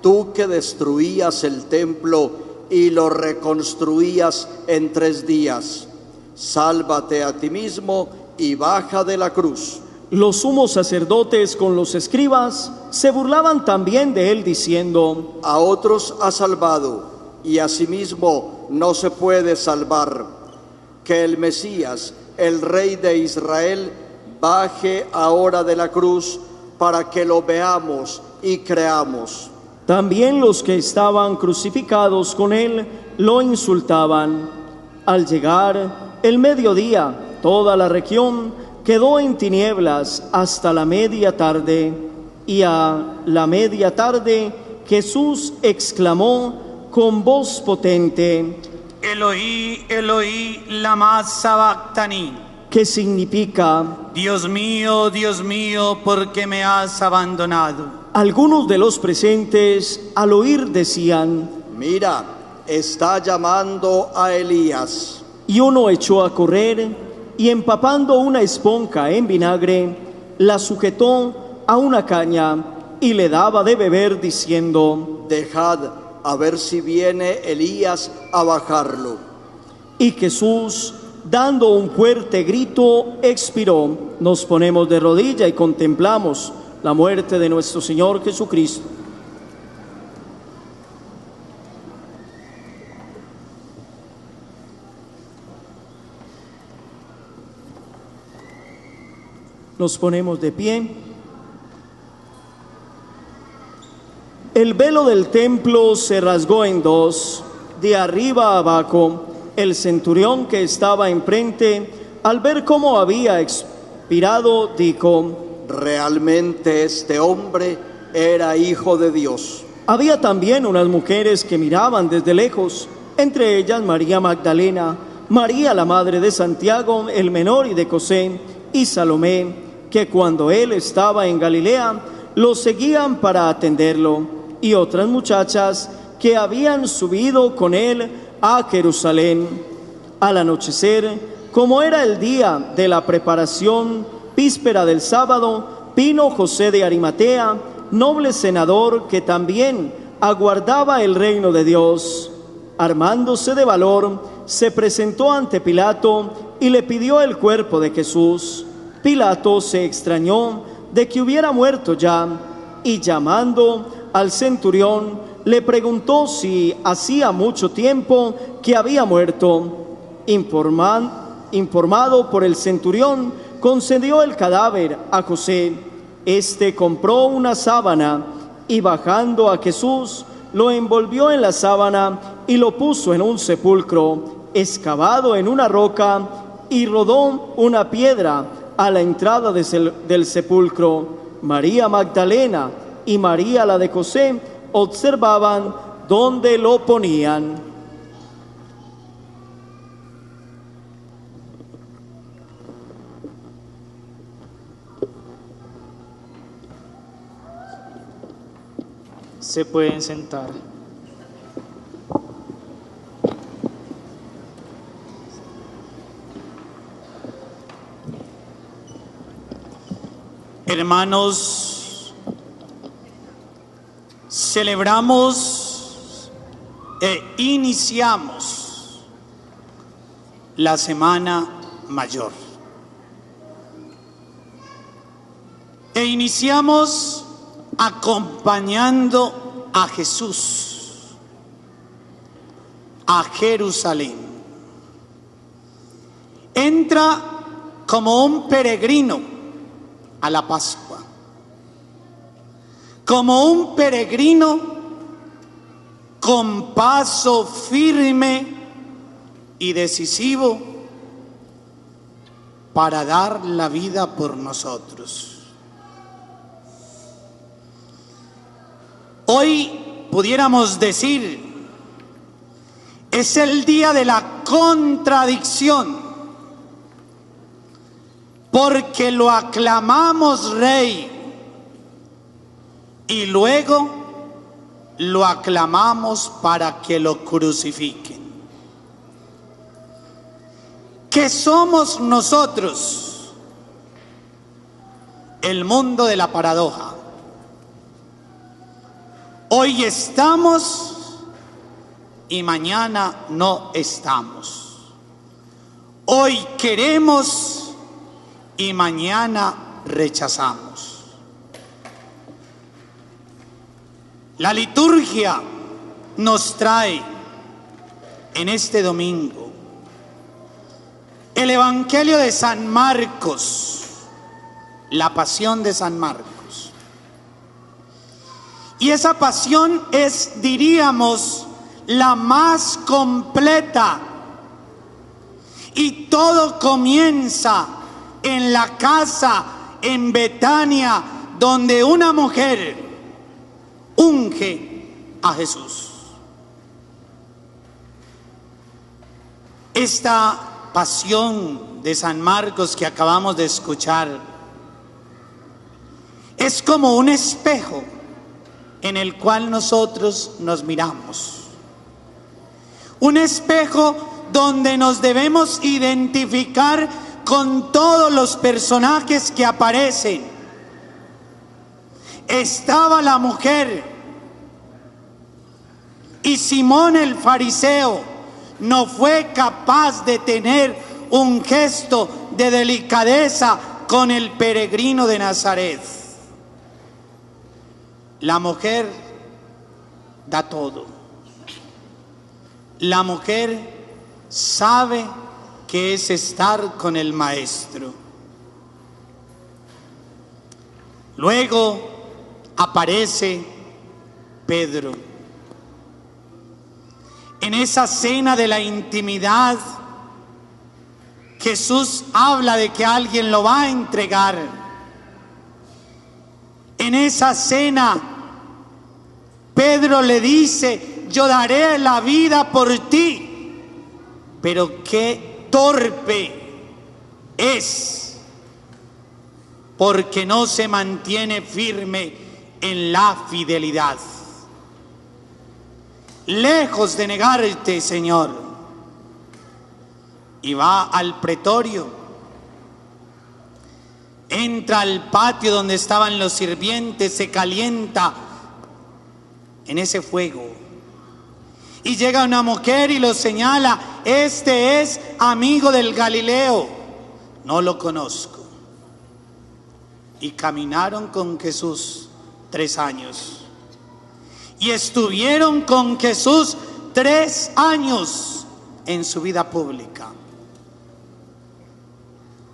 tú que destruías el templo y lo reconstruías en 3 días, sálvate a ti mismo y baja de la cruz. Los sumos sacerdotes con los escribas se burlaban también de él, diciendo: A otros ha salvado, y a sí mismo no se puede salvar. Que el Mesías, el Rey de Israel, baje ahora de la cruz para que lo veamos y creamos. También los que estaban crucificados con él lo insultaban. Al llegar el mediodía, toda la región quedó en tinieblas hasta la media tarde, y a la media tarde Jesús exclamó con voz potente: Eloí, Eloí, lama sabactani. que significa: Dios mío, ¿por qué me has abandonado? Algunos de los presentes al oír decían: Mira, está llamando a Elías. Y uno echó a correr y, empapando una esponja en vinagre, la sujetó a una caña y le daba de beber, diciendo: Dejad a ver si viene Elías a bajarlo. Y Jesús, dando un fuerte grito, expiró. Nos ponemos de rodilla y contemplamos la muerte de nuestro Señor Jesucristo. Nos ponemos de pie. El velo del templo se rasgó en dos, de arriba a abajo. El centurión que estaba enfrente, al ver cómo había expirado, dijo: Realmente este hombre era hijo de Dios. Había también unas mujeres que miraban desde lejos, entre ellas María Magdalena, María la madre de Santiago el menor y de José, y Salomé, que cuando él estaba en Galilea lo seguían para atenderlo, y otras muchachas que habían subido con él a Jerusalén. Al anochecer, como era el día de la preparación, víspera del sábado, vino José de Arimatea, noble senador que también aguardaba el reino de Dios. Armándose de valor, se presentó ante Pilato y le pidió el cuerpo de Jesús. Pilato se extrañó de que hubiera muerto ya, y llamando al centurión, le preguntó si hacía mucho tiempo que había muerto. Informado por el centurión, concedió el cadáver a José. Este compró una sábana y, bajando a Jesús, lo envolvió en la sábana y lo puso en un sepulcro excavado en una roca, y rodó una piedra a la entrada del sepulcro. María Magdalena y María la de José observaban dónde lo ponían. Se pueden sentar. Hermanos, celebramos e iniciamos la Semana Mayor. E iniciamos acompañando a Jesús. a Jerusalén. Entra como un peregrino a la Pascua, como un peregrino con paso firme y decisivo para dar la vida por nosotros. Hoy pudiéramos decir, es el día de la contradicción, porque lo aclamamos rey y luego lo aclamamos para que lo crucifiquen. ¿Qué somos nosotros? El mundo de la paradoja. Hoy estamos y mañana no estamos. Hoy queremos y mañana rechazamos. La liturgia nos trae en este domingo el Evangelio de San Marcos, la pasión de San Marcos. Y esa pasión es, diríamos, la más completa. Y todo comienza en la casa, en Betania, donde una mujer unge a Jesús. Esta pasión de San Marcos que acabamos de escuchar es como un espejo en el cual nosotros nos miramos. Un espejo donde nos debemos identificar con todos los personajes que aparecen. Estaba la mujer y Simón el fariseo no fue capaz de tener un gesto de delicadeza con el peregrino de Nazaret. La mujer da todo. La mujer sabe que es estar con el maestro. Luego aparece Pedro. En esa cena de la intimidad, Jesús habla de que alguien lo va a entregar. En esa cena, Pedro le dice: yo daré la vida por ti. Pero qué torpe es, porque no se mantiene firme en la fidelidad. Lejos de negarte, Señor, y va al pretorio, entra al patio donde estaban los sirvientes, se calienta en ese fuego, y llega una mujer y lo señala: este es amigo del Galileo. No lo conozco. Y caminaron con Jesús 3 años. Y estuvieron con Jesús 3 años en su vida pública.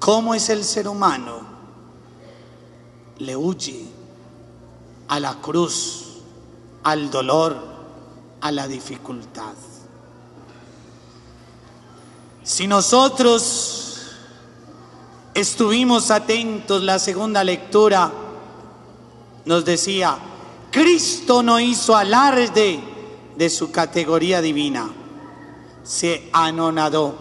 ¿Cómo es el ser humano? Le huye a la cruz, al dolor, a la dificultad. Si nosotros estuvimos atentos, la segunda lectura nos decía: Cristo no hizo alarde de su categoría divina, se anonadó,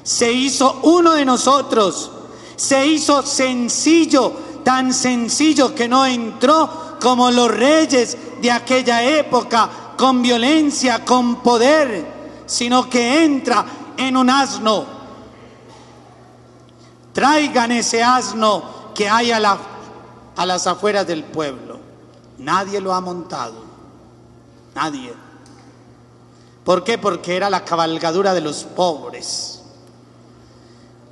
se hizo uno de nosotros, se hizo sencillo, tan sencillo que no entró como los reyes de aquella época con violencia, con poder, sino que entra en un asno. Traigan ese asno que hay a las afueras del pueblo. Nadie lo ha montado, nadie. ¿Por qué? Porque era la cabalgadura de los pobres,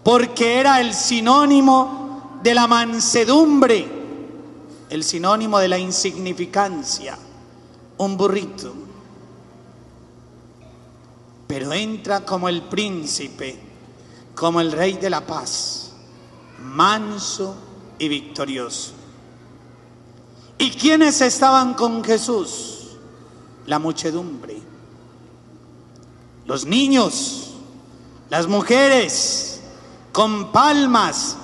porque era el sinónimo de la mansedumbre, el sinónimo de la insignificancia, un burrito. pero entra como el príncipe, como el rey de la paz, manso y victorioso. ¿Y quiénes estaban con Jesús? La muchedumbre, los niños, las mujeres, con palmas,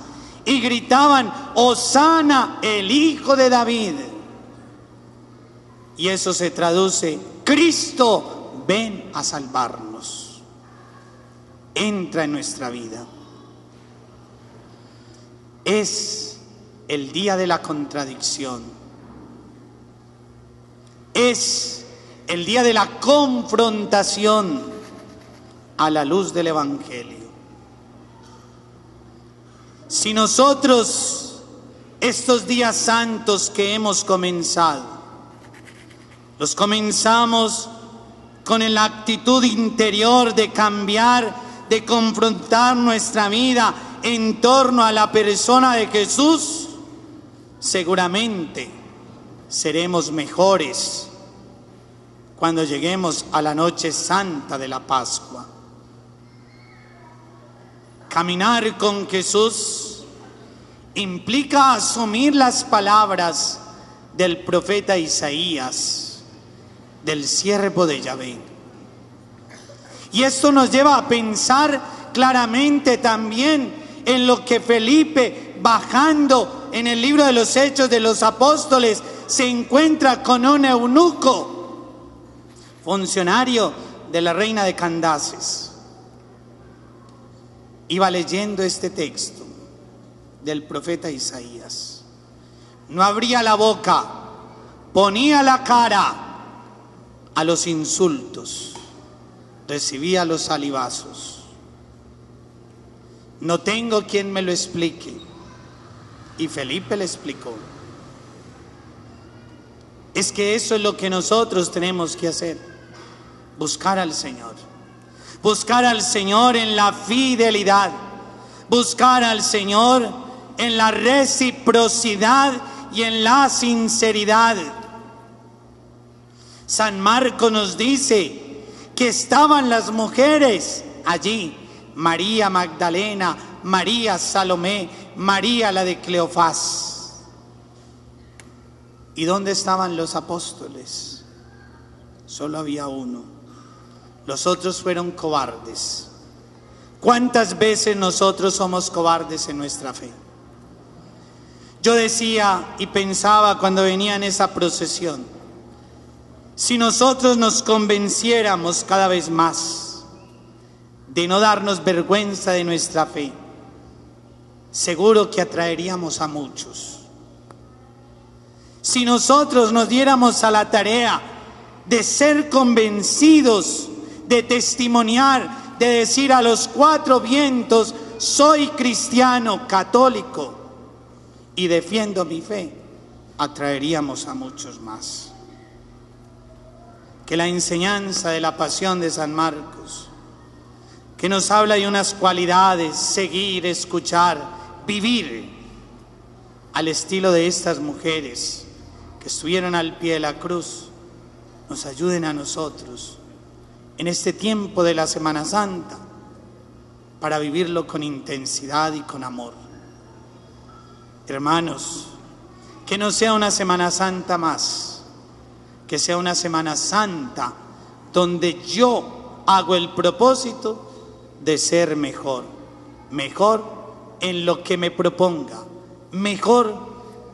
y gritaban: Hosana, el Hijo de David. Y eso se traduce: Cristo, ven a salvarnos. Entra en nuestra vida. Es el día de la contradicción. Es el día de la confrontación a la luz del Evangelio. Si nosotros estos días santos que hemos comenzado, los comenzamos con la actitud interior de cambiar, de confrontar nuestra vida en torno a la persona de Jesús, seguramente seremos mejores cuando lleguemos a la noche santa de la Pascua. Caminar con Jesús implica asumir las palabras del profeta Isaías, del siervo de Yahvé. Y esto nos lleva a pensar claramente también en lo que Felipe, bajando en el libro de los Hechos de los Apóstoles, se encuentra con un eunuco, funcionario de la reina de Candaces. Iba leyendo este texto del profeta Isaías. No abría la boca, ponía la cara a los insultos, recibía los salivazos. No tengo quien me lo explique. Y Felipe le explicó. Es que eso es lo que nosotros tenemos que hacer: buscar al Señor. Buscar al Señor en la fidelidad, buscar al Señor en la reciprocidad y en la sinceridad. San Marcos nos dice que estaban las mujeres allí: María Magdalena, María Salomé, María la de Cleofás. ¿Y dónde estaban los apóstoles? Solo había uno. Los otros fueron cobardes. ¿Cuántas veces nosotros somos cobardes en nuestra fe? Yo decía y pensaba cuando venía en esa procesión, si nosotros nos convenciéramos cada vez más de no darnos vergüenza de nuestra fe, seguro que atraeríamos a muchos. Si nosotros nos diéramos a la tarea de ser convencidos, de testimoniar, de decir a los cuatro vientos: soy cristiano, católico y defiendo mi fe, atraeríamos a muchos más. Que la enseñanza de la pasión de San Marcos, que nos habla de unas cualidades: seguir, escuchar, vivir al estilo de estas mujeres que estuvieron al pie de la cruz, nos ayuden a nosotros en este tiempo de la Semana Santa para vivirlo con intensidad y con amor. Hermanos, que no sea una Semana Santa más, que sea una Semana Santa donde yo hago el propósito de ser mejor, mejor en lo que me proponga, mejor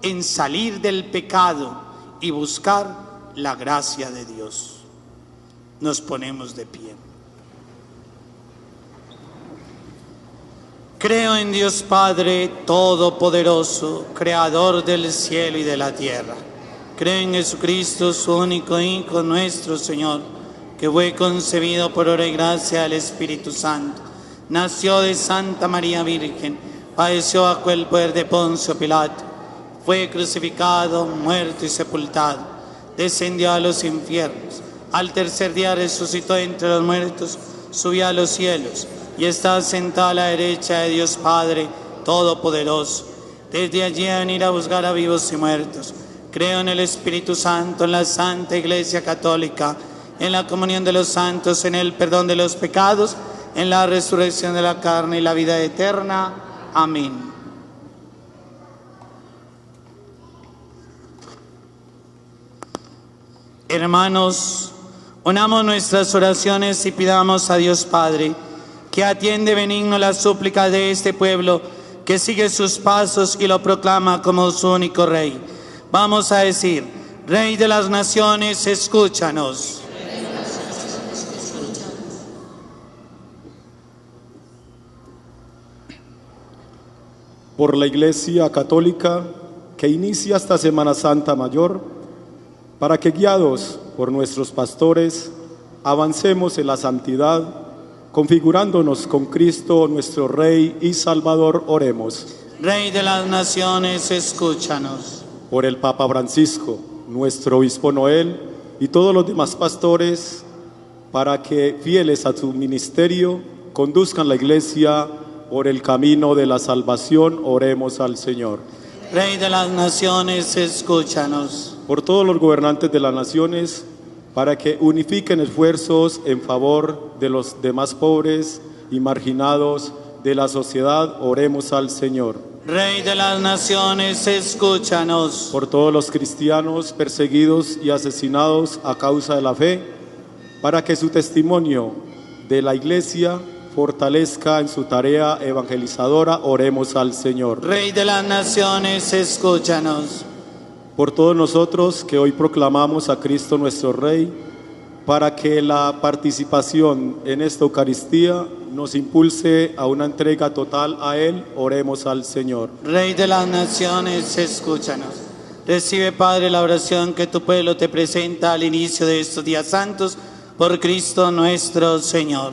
en salir del pecado y buscar la gracia de Dios. Nos ponemos de pie. Creo en Dios Padre Todopoderoso, Creador del cielo y de la tierra. Creo en Jesucristo, su único Hijo, nuestro Señor, que fue concebido por obra y gracia del Espíritu Santo. Nació de Santa María Virgen, padeció bajo el poder de Poncio Pilato, fue crucificado, muerto y sepultado, descendió a los infiernos. Al tercer día resucitó entre los muertos, subió a los cielos y está sentado a la derecha de Dios Padre Todopoderoso. Desde allí a venir a buscar a vivos y muertos. Creo en el Espíritu Santo, en la Santa Iglesia Católica, en la comunión de los santos, en el perdón de los pecados, en la resurrección de la carne y la vida eterna. Amén. Hermanos, unamos nuestras oraciones y pidamos a Dios Padre, que atiende benigno las súplicas de este pueblo, que sigue sus pasos y lo proclama como su único Rey. Vamos a decir: Rey de las naciones, escúchanos. Por la Iglesia Católica que inicia esta Semana Santa Mayor, para que, guiados por nuestros pastores, avancemos en la santidad, configurándonos con Cristo, nuestro Rey y Salvador, oremos. Rey de las naciones, escúchanos. Por el Papa Francisco, nuestro Obispo Noel y todos los demás pastores, para que, fieles a su ministerio, conduzcan la Iglesia por el camino de la salvación, oremos al Señor. Rey de las naciones, escúchanos. Por todos los gobernantes de las naciones, para que unifiquen esfuerzos en favor de los demás pobres y marginados de la sociedad, oremos al Señor. Rey de las naciones, escúchanos. Por todos los cristianos perseguidos y asesinados a causa de la fe, para que su testimonio de la Iglesia fortalezca en su tarea evangelizadora, oremos al Señor. Rey de las naciones, escúchanos. Por todos nosotros que hoy proclamamos a Cristo nuestro Rey, para que la participación en esta Eucaristía nos impulse a una entrega total a Él, oremos al Señor. Rey de las naciones, escúchanos. Recibe, Padre, la oración que tu pueblo te presenta al inicio de estos días santos, por Cristo nuestro Señor.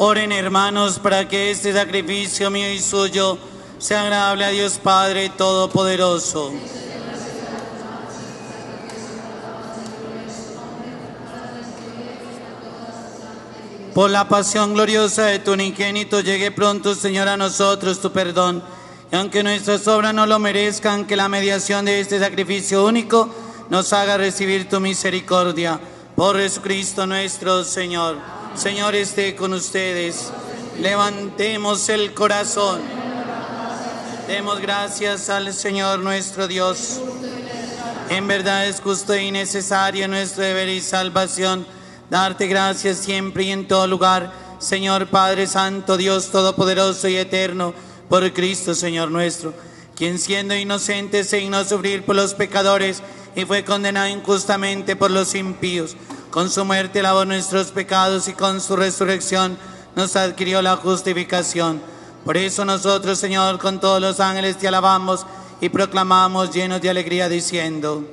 Oren, hermanos, para que este sacrificio mío y suyo sea agradable a Dios Padre Todopoderoso. Por la pasión gloriosa de tu unigénito, llegue pronto, Señor, a nosotros tu perdón, y aunque nuestras obras no lo merezcan, que la mediación de este sacrificio único nos haga recibir tu misericordia. Por Jesucristo nuestro Señor. Señor esté con ustedes. Levantemos el corazón. Demos gracias al Señor nuestro Dios. En verdad es justo y necesario nuestro deber y salvación darte gracias siempre y en todo lugar, Señor Padre Santo, Dios Todopoderoso y Eterno, por Cristo Señor nuestro, quien siendo inocente se dignó sufrir por los pecadores y fue condenado injustamente por los impíos. Con su muerte lavó nuestros pecados y con su resurrección nos adquirió la justificación. Por eso nosotros, Señor, con todos los ángeles te alabamos y proclamamos llenos de alegría diciendo: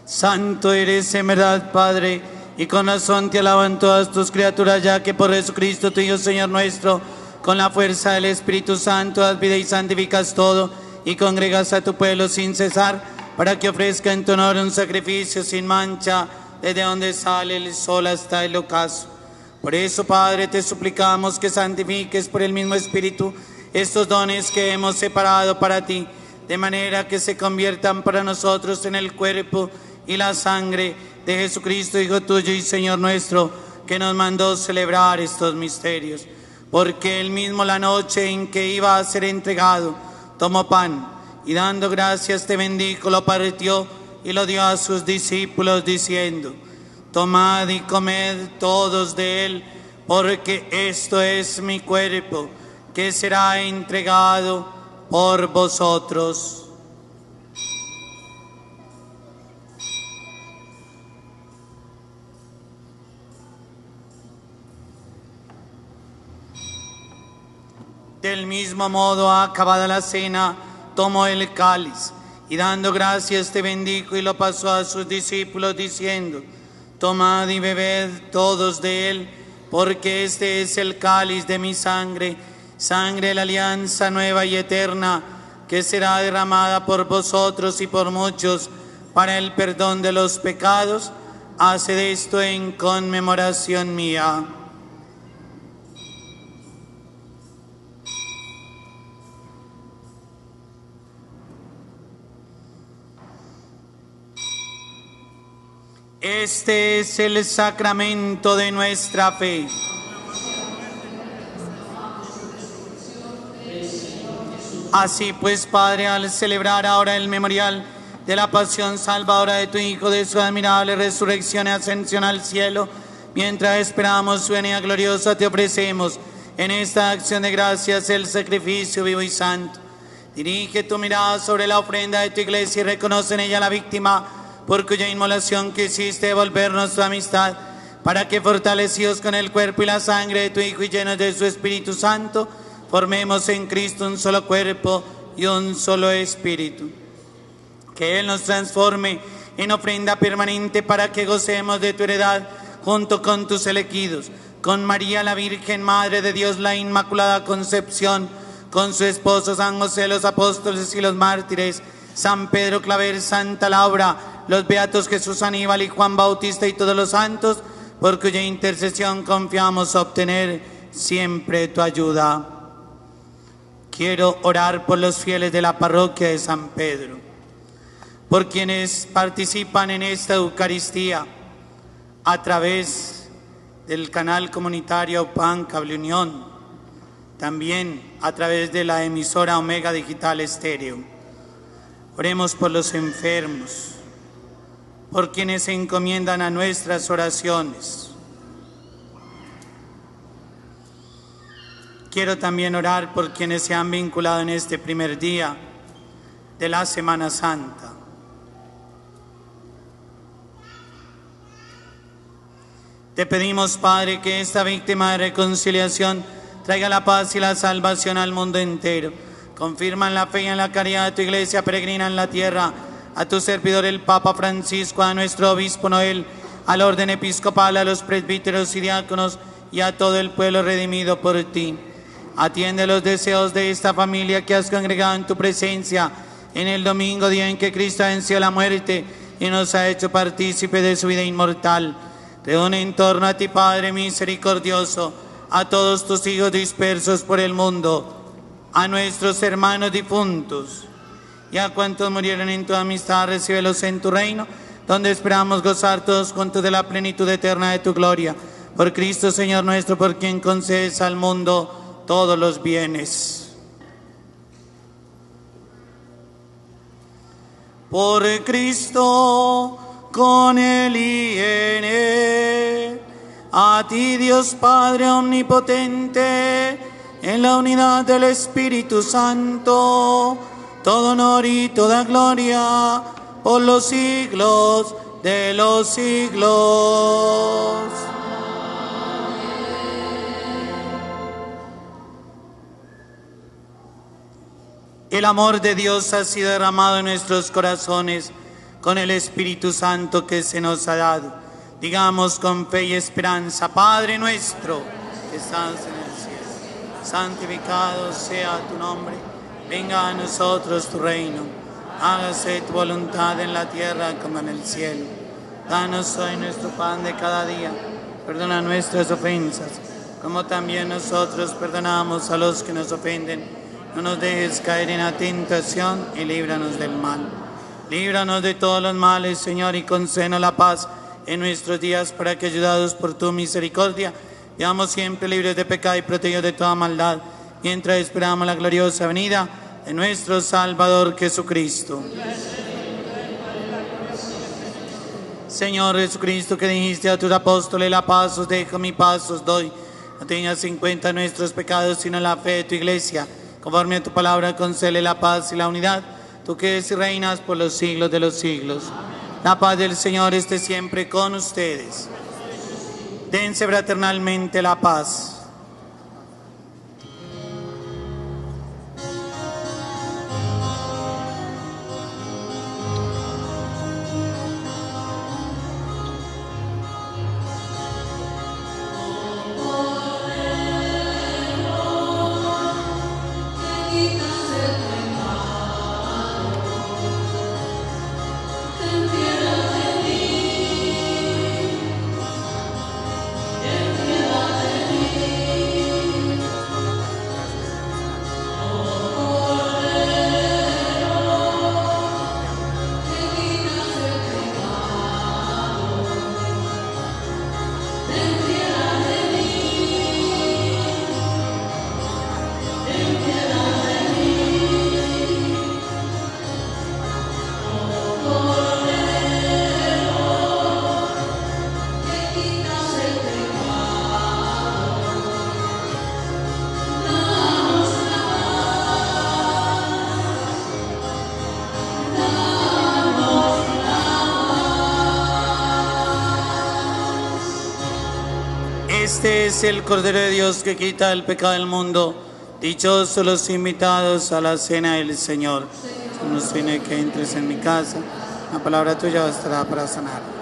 Santo eres en verdad, Padre, y con razón te alaban todas tus criaturas, ya que por Jesucristo tu Hijo, Señor nuestro, con la fuerza del Espíritu Santo, das vida y santificas todo, y congregas a tu pueblo sin cesar, para que ofrezca en tu honor un sacrificio sin mancha, desde donde sale el sol hasta el ocaso. Por eso, Padre, te suplicamos que santifiques por el mismo Espíritu estos dones que hemos separado para ti, de manera que se conviertan para nosotros en el cuerpo y la sangre de Jesucristo, Hijo tuyo y Señor nuestro, que nos mandó celebrar estos misterios. Porque él mismo, la noche en que iba a ser entregado, tomó pan y dando gracias te bendijo, lo partió y lo dio a sus discípulos diciendo: tomad y comed todos de él, porque esto es mi cuerpo, que será entregado por vosotros. Del mismo modo, acabada la cena, tomó el cáliz y dando gracias te bendijo y lo pasó a sus discípulos diciendo: tomad y bebed todos de él, porque este es el cáliz de mi sangre, sangre de la alianza nueva y eterna, que será derramada por vosotros y por muchos para el perdón de los pecados. Haced esto en conmemoración mía. Este es el sacramento de nuestra fe. Así pues, Padre, al celebrar ahora el memorial de la pasión salvadora de tu Hijo, de su admirable resurrección y ascensión al cielo, mientras esperamos su venida gloriosa, te ofrecemos en esta acción de gracias el sacrificio vivo y santo. Dirige tu mirada sobre la ofrenda de tu iglesia y reconoce en ella la víctima, por cuya inmolación quisiste devolvernos tu amistad, para que, fortalecidos con el cuerpo y la sangre de tu Hijo y llenos de su Espíritu Santo, formemos en Cristo un solo cuerpo y un solo espíritu. Que Él nos transforme en ofrenda permanente para que gocemos de tu heredad junto con tus elegidos, con María la Virgen, Madre de Dios, la Inmaculada Concepción, con su esposo San José, los apóstoles y los mártires, San Pedro Claver, Santa Laura, los beatos Jesús, Aníbal y Juan Bautista y todos los santos, por cuya intercesión confiamos obtener siempre tu ayuda. Quiero orar por los fieles de la parroquia de San Pedro, por quienes participan en esta Eucaristía a través del canal comunitario PAN Cable Unión, también a través de la emisora Omega Digital Estéreo. Oremos por los enfermos, por quienes se encomiendan a nuestras oraciones. Quiero también orar por quienes se han vinculado en este primer día de la Semana Santa. Te pedimos, Padre, que esta víctima de reconciliación traiga la paz y la salvación al mundo entero. Confirma en la fe y en la caridad de tu iglesia peregrina en la tierra, a tu servidor el Papa Francisco, a nuestro obispo Noel, al orden episcopal, a los presbíteros y diáconos y a todo el pueblo redimido por ti. Atiende los deseos de esta familia que has congregado en tu presencia en el domingo, día en que Cristo venció la muerte y nos ha hecho partícipe de su vida inmortal. Reúne en torno a ti, Padre misericordioso, a todos tus hijos dispersos por el mundo, a nuestros hermanos difuntos y a cuantos murieron en tu amistad, recíbelos en tu reino, donde esperamos gozar todos juntos de la plenitud eterna de tu gloria. Por Cristo, Señor nuestro, por quien concedes al mundo todos los bienes. Por Cristo, con Él y en Él, a ti, Dios Padre omnipotente, en la unidad del Espíritu Santo, todo honor y toda gloria por los siglos de los siglos. El amor de Dios ha sido derramado en nuestros corazones con el Espíritu Santo que se nos ha dado. Digamos con fe y esperanza: Padre nuestro que estás en el cielo, santificado sea tu nombre. Venga a nosotros tu reino. Hágase tu voluntad en la tierra como en el cielo. Danos hoy nuestro pan de cada día. Perdona nuestras ofensas, como también nosotros perdonamos a los que nos ofenden. No nos dejes caer en la tentación y líbranos del mal. Líbranos de todos los males, Señor, y concédenos la paz en nuestros días, para que, ayudados por tu misericordia, vivamos siempre libres de pecado y protegidos de toda maldad, mientras esperamos la gloriosa venida de nuestro Salvador Jesucristo. Señor Jesucristo, que dijiste a tus apóstoles: la paz os dejo, mi paz os doy. No tengas en cuenta nuestros pecados, sino la fe de tu iglesia. Conforme a tu palabra, concédele la paz y la unidad, tú que eres y reinas por los siglos de los siglos. La paz del Señor esté siempre con ustedes. Dense fraternalmente la paz. Este es el Cordero de Dios que quita el pecado del mundo. Dichosos los invitados a la cena del Señor. Si no tiene que entres en mi casa, la palabra tuya bastará para sanar.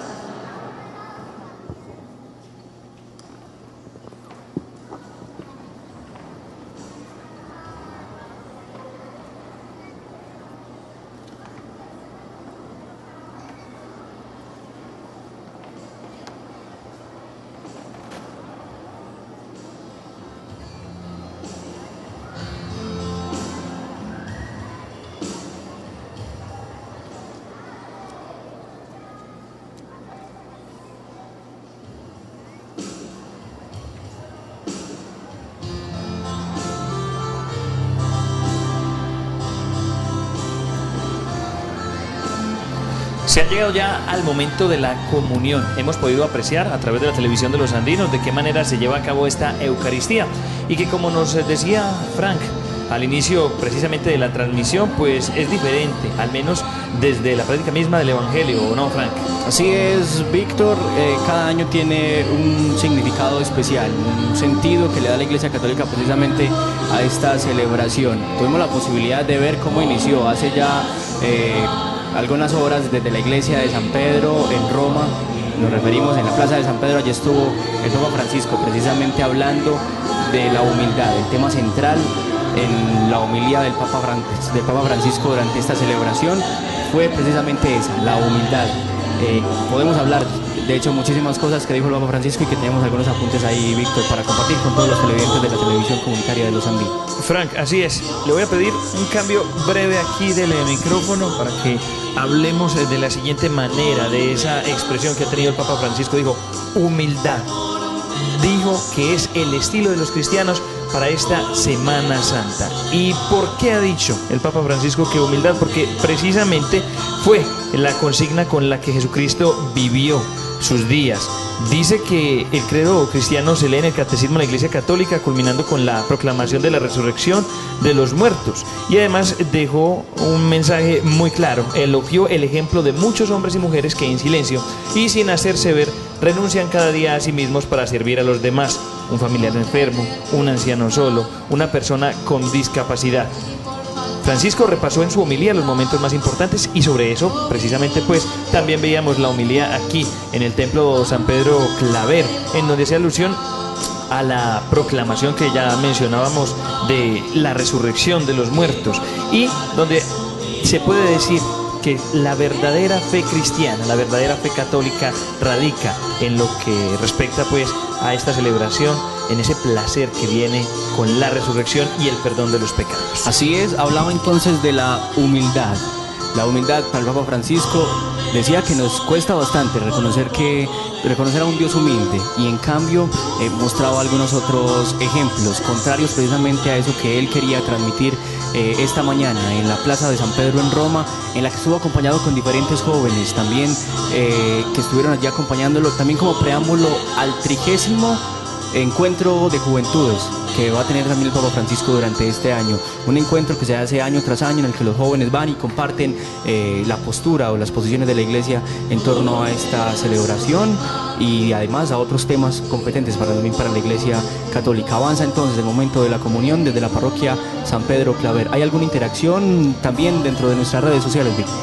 Se ha llegado ya al momento de la comunión. Hemos podido apreciar a través de la televisión de los andinos de qué manera se lleva a cabo esta Eucaristía y que, como nos decía Frank al inicio precisamente de la transmisión, pues es diferente, al menos desde la práctica misma del Evangelio, ¿o no, Frank? Así es, Víctor. Cada año tiene un significado especial, un sentido que le da la Iglesia Católica precisamente a esta celebración. Tuvimos la posibilidad de ver cómo inició hace ya algunas horas desde la iglesia de San Pedro en Roma. Nos referimos en la plaza de San Pedro. Allí estuvo el Papa Francisco precisamente hablando de la humildad, el tema central en la homilía del Papa Francisco durante esta celebración fue precisamente esa, la humildad. Podemos hablar, de hecho, muchísimas cosas que dijo el Papa Francisco y que tenemos algunos apuntes ahí, Víctor, para compartir con todos los televidentes de la televisión comunitaria de los Andinos. Frank, así es. Le voy a pedir un cambio breve aquí del micrófono para que hablemos de la siguiente manera, de esa expresión que ha tenido el Papa Francisco. Dijo, humildad. Dijo que es el estilo de los cristianos para esta Semana Santa. ¿Y por qué ha dicho el Papa Francisco que humildad? Porque precisamente fue la consigna con la que Jesucristo vivió sus días. Dice que el credo cristiano se lee en el Catecismo de la Iglesia Católica, culminando con la proclamación de la resurrección de los muertos. Y además dejó un mensaje muy claro. Elogió el ejemplo de muchos hombres y mujeres que en silencio y sin hacerse ver renuncian cada día a sí mismos para servir a los demás. Un familiar enfermo, un anciano solo, una persona con discapacidad. Francisco repasó en su homilía los momentos más importantes y sobre eso, precisamente, pues también veíamos la homilía aquí en el Templo San Pedro Claver, en donde hace alusión a la proclamación que ya mencionábamos de la resurrección de los muertos y donde se puede decir que la verdadera fe cristiana, la verdadera fe católica radica en lo que respecta pues a esta celebración, en ese placer que viene con la resurrección y el perdón de los pecados. Así es, hablaba entonces de la humildad. La humildad para el Papa Francisco decía que nos cuesta bastante reconocer a un Dios humilde y en cambio mostraba algunos otros ejemplos contrarios precisamente a eso que él quería transmitir esta mañana en la Plaza de San Pedro en Roma, en la que estuvo acompañado con diferentes jóvenes también que estuvieron allí acompañándolo, también como preámbulo al 30º encuentro de juventudes que va a tener también el Papa Francisco durante este año, un encuentro que se hace año tras año en el que los jóvenes van y comparten la postura o las posiciones de la Iglesia en torno a esta celebración y además a otros temas competentes también para la Iglesia Católica. Avanza entonces el momento de la comunión desde la parroquia San Pedro Claver. ¿Hay alguna interacción también dentro de nuestras redes sociales, Víctor?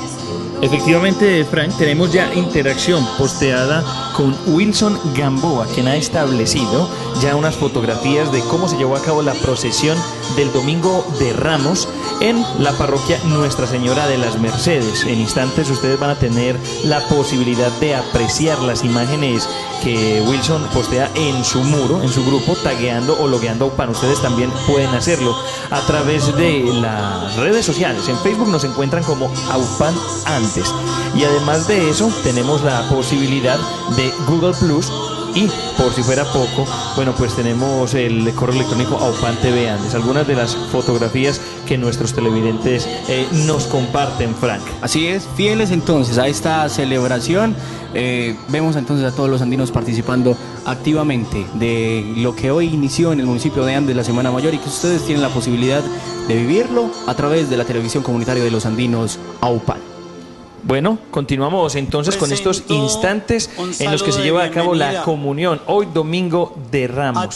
Efectivamente, Frank, tenemos ya interacción posteada con Wilson Gamboa, quien ha establecido ya unas fotografías de cómo se llevó a cabo la procesión del Domingo de Ramos en la parroquia Nuestra Señora de las Mercedes. En instantes ustedes van a tener la posibilidad de apreciar las imágenes que Wilson postea en su muro, en su grupo, tagueando o logueando a UPAN. Ustedes también pueden hacerlo a través de las redes sociales. En Facebook nos encuentran como AUPAN antes. Y además de eso, tenemos la posibilidad de Google Plus. Y por si fuera poco, bueno, pues tenemos el correo electrónico AUPAN TV Andes. Algunas de las fotografías que nuestros televidentes nos comparten, Frank. Así es, fieles entonces a esta celebración. Vemos entonces a todos los andinos participando activamente de lo que hoy inició en el municipio de Andes la Semana Mayor y que ustedes tienen la posibilidad de vivirlo a través de la televisión comunitaria de los andinos AUPAN. Bueno, continuamos entonces con estos instantes en los que se lleva a cabo la comunión. Hoy Domingo de Ramos,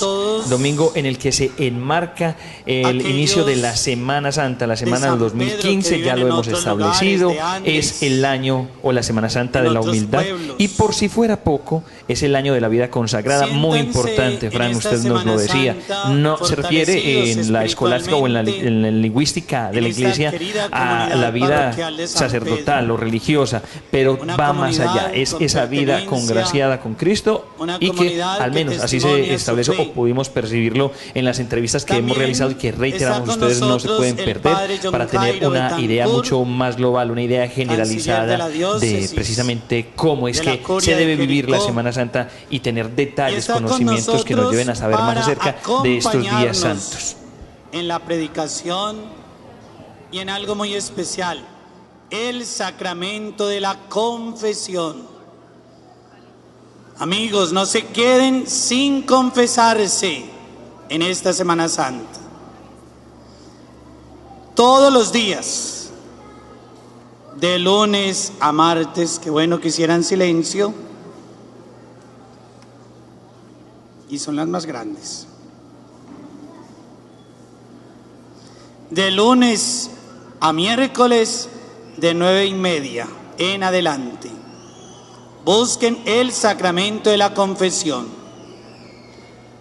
domingo en el que se enmarca el inicio de la Semana Santa, la semana del 2015, ya lo hemos establecido, es el año o la Semana Santa de la humildad y por si fuera poco, es el año de la vida consagrada, muy importante, Fran, usted nos lo decía, no se refiere en la escolástica o en la lingüística de la Iglesia a la vida sacerdotal o religiosa, pero va más allá, es esa vida congraciada con Cristo y que al menos así se establece o pudimos percibirlo en las entrevistas que hemos realizado y que reiteramos, ustedes no se pueden perder para tener una idea mucho más global, una idea generalizada de precisamente cómo es que se debe vivir la Semana Santa y tener detalles, conocimientos que nos lleven a saber más acerca de estos días santos. En la predicación y en algo muy especial, el sacramento de la confesión. Amigos, no se queden sin confesarse en esta Semana Santa. Todos los días, de lunes a martes, qué bueno que hicieran silencio, y son las más grandes. De lunes a miércoles, de 9:30 en adelante. Busquen el sacramento de la confesión.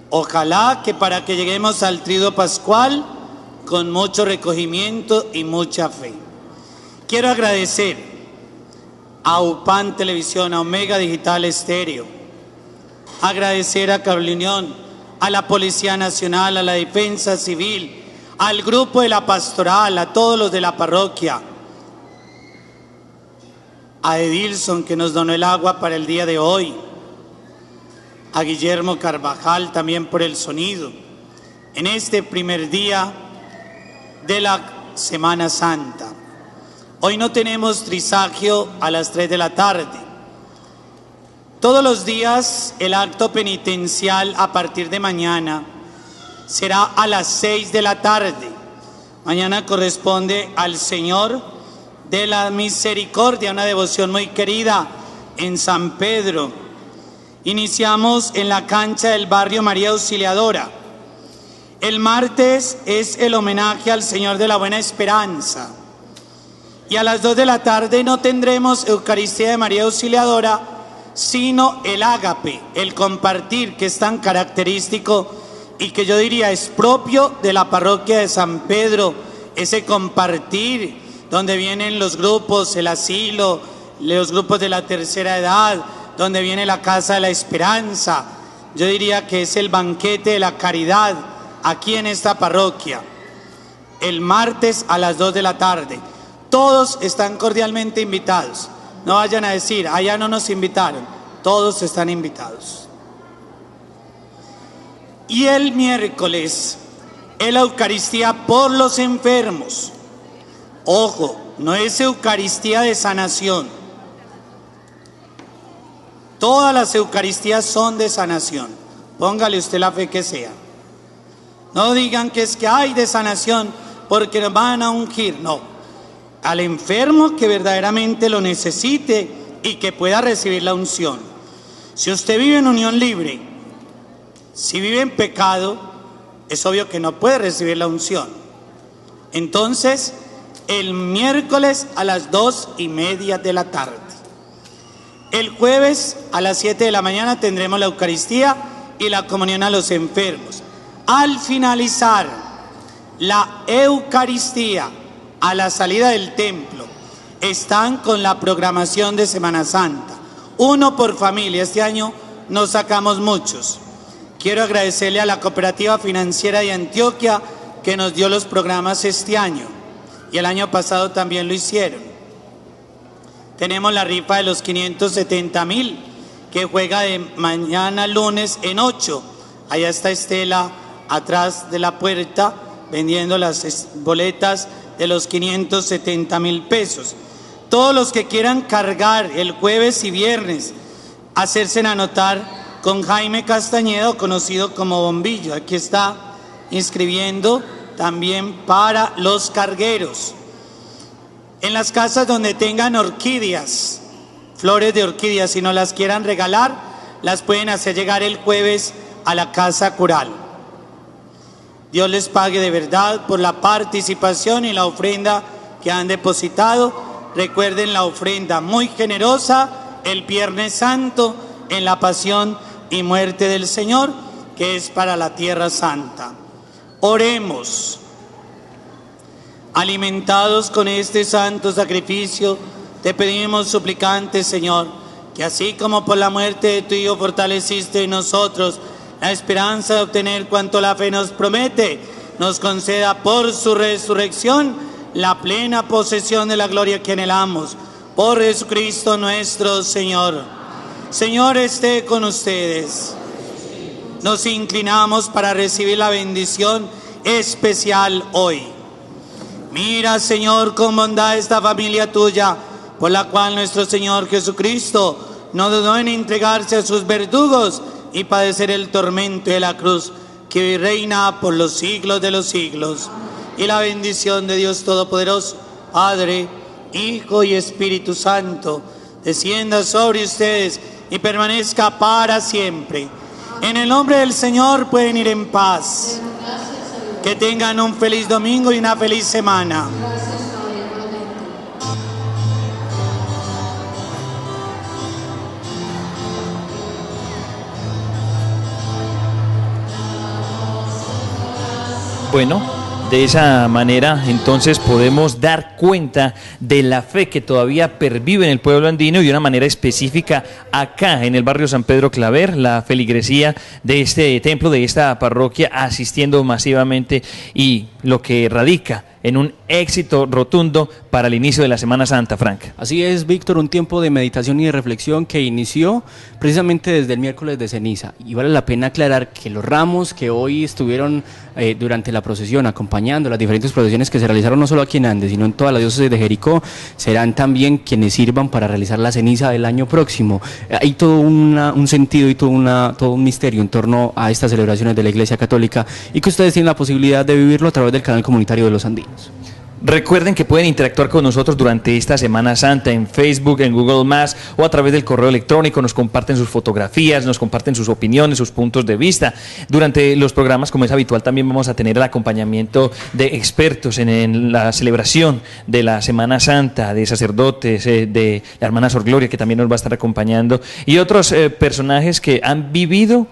Ojalá que para que lleguemos al Tríduo Pascual con mucho recogimiento y mucha fe. Quiero agradecer a UPAN Televisión, a Omega Digital Estéreo, agradecer a Cable Unión, a la Policía Nacional, a la Defensa Civil, al grupo de la Pastoral, a todos los de la parroquia, a Edilson que nos donó el agua para el día de hoy, a Guillermo Carvajal también por el sonido, en este primer día de la Semana Santa. Hoy no tenemos trisagio a las 3 de la tarde. Todos los días el acto penitencial a partir de mañana será a las 6 de la tarde. Mañana corresponde al Señor de la Misericordia, una devoción muy querida en San Pedro. Iniciamos en la cancha del barrio María Auxiliadora. El martes es el homenaje al Señor de la Buena Esperanza. Y a las 2 de la tarde no tendremos Eucaristía de María Auxiliadora, sino el ágape, el compartir, que es tan característico y que yo diría es propio de la parroquia de San Pedro, ese compartir donde vienen los grupos, el asilo, los grupos de la tercera edad, donde viene la Casa de la Esperanza. Yo diría que es el banquete de la caridad aquí en esta parroquia, el martes a las 2 de la tarde. Todos están cordialmente invitados. No vayan a decir, allá no nos invitaron. Todos están invitados. Y el miércoles es la Eucaristía por los enfermos. Ojo, no es Eucaristía de sanación. Todas las Eucaristías son de sanación. Póngale usted la fe que sea. No digan que es que hay de sanación porque nos van a ungir. No. Al enfermo que verdaderamente lo necesite y que pueda recibir la unción. Si usted vive en unión libre, si vive en pecado, es obvio que no puede recibir la unción. Entonces, el miércoles a las 2:30 de la tarde. El jueves a las 7 de la mañana tendremos la Eucaristía y la comunión a los enfermos. Al finalizar la Eucaristía, a la salida del templo, están con la programación de Semana Santa. Uno por familia. Este año no sacamos muchos. Quiero agradecerle a la Cooperativa Financiera de Antioquia que nos dio los programas este año. Y el año pasado también lo hicieron. Tenemos la rifa de los 570,000 que juega de mañana lunes en 8. Allá está Estela atrás de la puerta vendiendo las boletas de los 570,000 pesos. Todos los que quieran cargar el jueves y viernes, hacerse anotar con Jaime Castañeda, conocido como Bombillo. Aquí está inscribiendo también para los cargueros. En las casas donde tengan orquídeas, flores de orquídeas, si no las quieran regalar, las pueden hacer llegar el jueves a la casa cural. Dios les pague de verdad por la participación y la ofrenda que han depositado. Recuerden la ofrenda muy generosa el Viernes Santo en la pasión y muerte del Señor, que es para la Tierra Santa. Oremos. Alimentados con este santo sacrificio, te pedimos, suplicantes, Señor, que así como por la muerte de tu Hijo fortaleciste en nosotros la esperanza de obtener cuanto la fe nos promete, nos conceda por su resurrección la plena posesión de la gloria que anhelamos. Por Jesucristo nuestro Señor. Señor, esté con ustedes. Nos inclinamos para recibir la bendición especial hoy. Mira, Señor, con bondad esta familia tuya, por la cual nuestro Señor Jesucristo no dudó en entregarse a sus verdugos y padecer el tormento de la cruz, que hoy reina por los siglos de los siglos. Y la bendición de Dios Todopoderoso, Padre, Hijo y Espíritu Santo, descienda sobre ustedes y permanezca para siempre. En el nombre del Señor pueden ir en paz. Que tengan un feliz domingo y una feliz semana. Bueno, de esa manera entonces podemos dar cuenta de la fe que todavía pervive en el pueblo andino y de una manera específica acá en el barrio San Pedro Claver, la feligresía de este templo, de esta parroquia, asistiendo masivamente, y lo que radica en un éxito rotundo para el inicio de la Semana Santa, Frank. Así es, Víctor, un tiempo de meditación y de reflexión que inició precisamente desde el miércoles de ceniza. Y vale la pena aclarar que los ramos que hoy estuvieron durante la procesión, acompañando las diferentes procesiones que se realizaron no solo aquí en Andes, sino en toda la diócesis de Jericó, serán también quienes sirvan para realizar la ceniza del año próximo. Hay todo un sentido y todo un misterio en torno a estas celebraciones de la Iglesia Católica, y que ustedes tienen la posibilidad de vivirlo a través del canal comunitario de los Andinos. Recuerden que pueden interactuar con nosotros durante esta Semana Santa en Facebook, en Google Maps o a través del correo electrónico. Nos comparten sus fotografías, nos comparten sus opiniones, sus puntos de vista. Durante los programas, como es habitual, también vamos a tener el acompañamiento de expertos en la celebración de la Semana Santa, de sacerdotes, de la hermana Sor Gloria, que también nos va a estar acompañando, y otros personajes que han vivido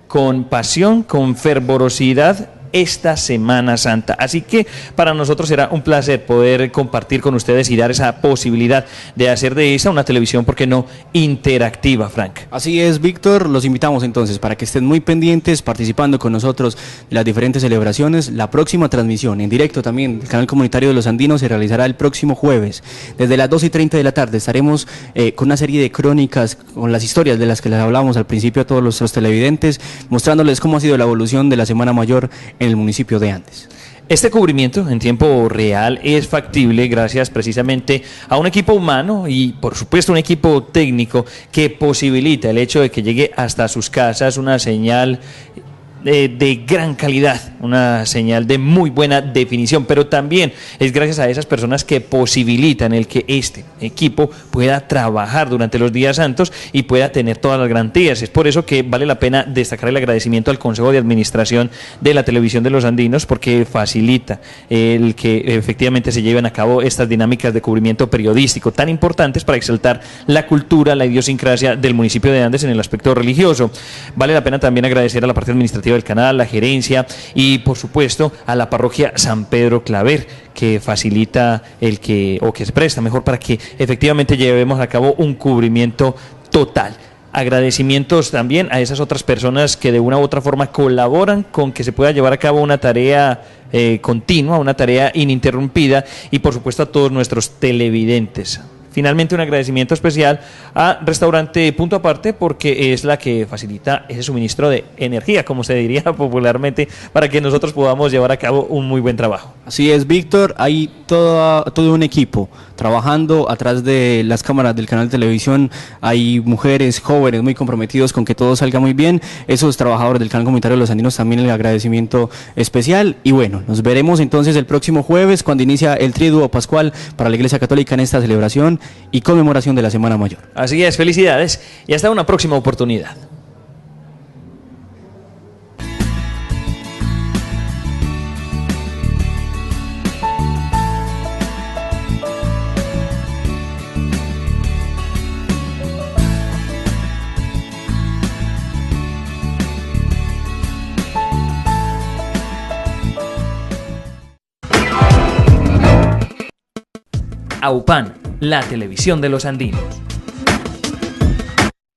con pasión, con fervorosidad esta Semana Santa. Así que para nosotros será un placer poder compartir con ustedes y dar esa posibilidad de hacer de esta una televisión, ¿por qué no?, interactiva, Frank. Así es, Víctor, los invitamos entonces para que estén muy pendientes, participando con nosotros de las diferentes celebraciones. La próxima transmisión en directo también del canal comunitario de los Andinos se realizará el próximo jueves, desde las 2:30 de la tarde. Estaremos con una serie de crónicas, con las historias de las que les hablábamos al principio a todos nuestros televidentes, mostrándoles cómo ha sido la evolución de la Semana Mayor en el municipio de Andes. Este cubrimiento en tiempo real es factible gracias precisamente a un equipo humano y por supuesto un equipo técnico que posibilita el hecho de que llegue hasta sus casas una señal de gran calidad, una señal de muy buena definición, pero también es gracias a esas personas que posibilitan el que este equipo pueda trabajar durante los días santos y pueda tener todas las garantías. Es por eso que vale la pena destacar el agradecimiento al Consejo de Administración de la Televisión de los Andinos, porque facilita el que efectivamente se lleven a cabo estas dinámicas de cubrimiento periodístico tan importantes para exaltar la cultura, la idiosincrasia del municipio de Andes en el aspecto religioso. Vale la pena también agradecer a la parte administrativa del canal, la gerencia y por supuesto a la parroquia San Pedro Claver, que facilita que se presta mejor para que efectivamente llevemos a cabo un cubrimiento total. Agradecimientos también a esas otras personas que de una u otra forma colaboran con que se pueda llevar a cabo una tarea continua, una tarea ininterrumpida, y por supuesto a todos nuestros televidentes. Finalmente, un agradecimiento especial a Restaurante Punto Aparte, porque es la que facilita ese suministro de energía, como se diría popularmente, para que nosotros podamos llevar a cabo un muy buen trabajo. Así es, Víctor, hay todo un equipo trabajando atrás de las cámaras del canal de televisión. Hay mujeres, jóvenes muy comprometidos con que todo salga muy bien. Esos trabajadores del canal comunitario de los Andinos, también el agradecimiento especial. Y bueno, nos veremos entonces el próximo jueves, cuando inicia el Triduo Pascual para la Iglesia Católica en esta celebración y conmemoración de la Semana Mayor. Así es, felicidades y hasta una próxima oportunidad. AUPAN, la televisión de los Andinos.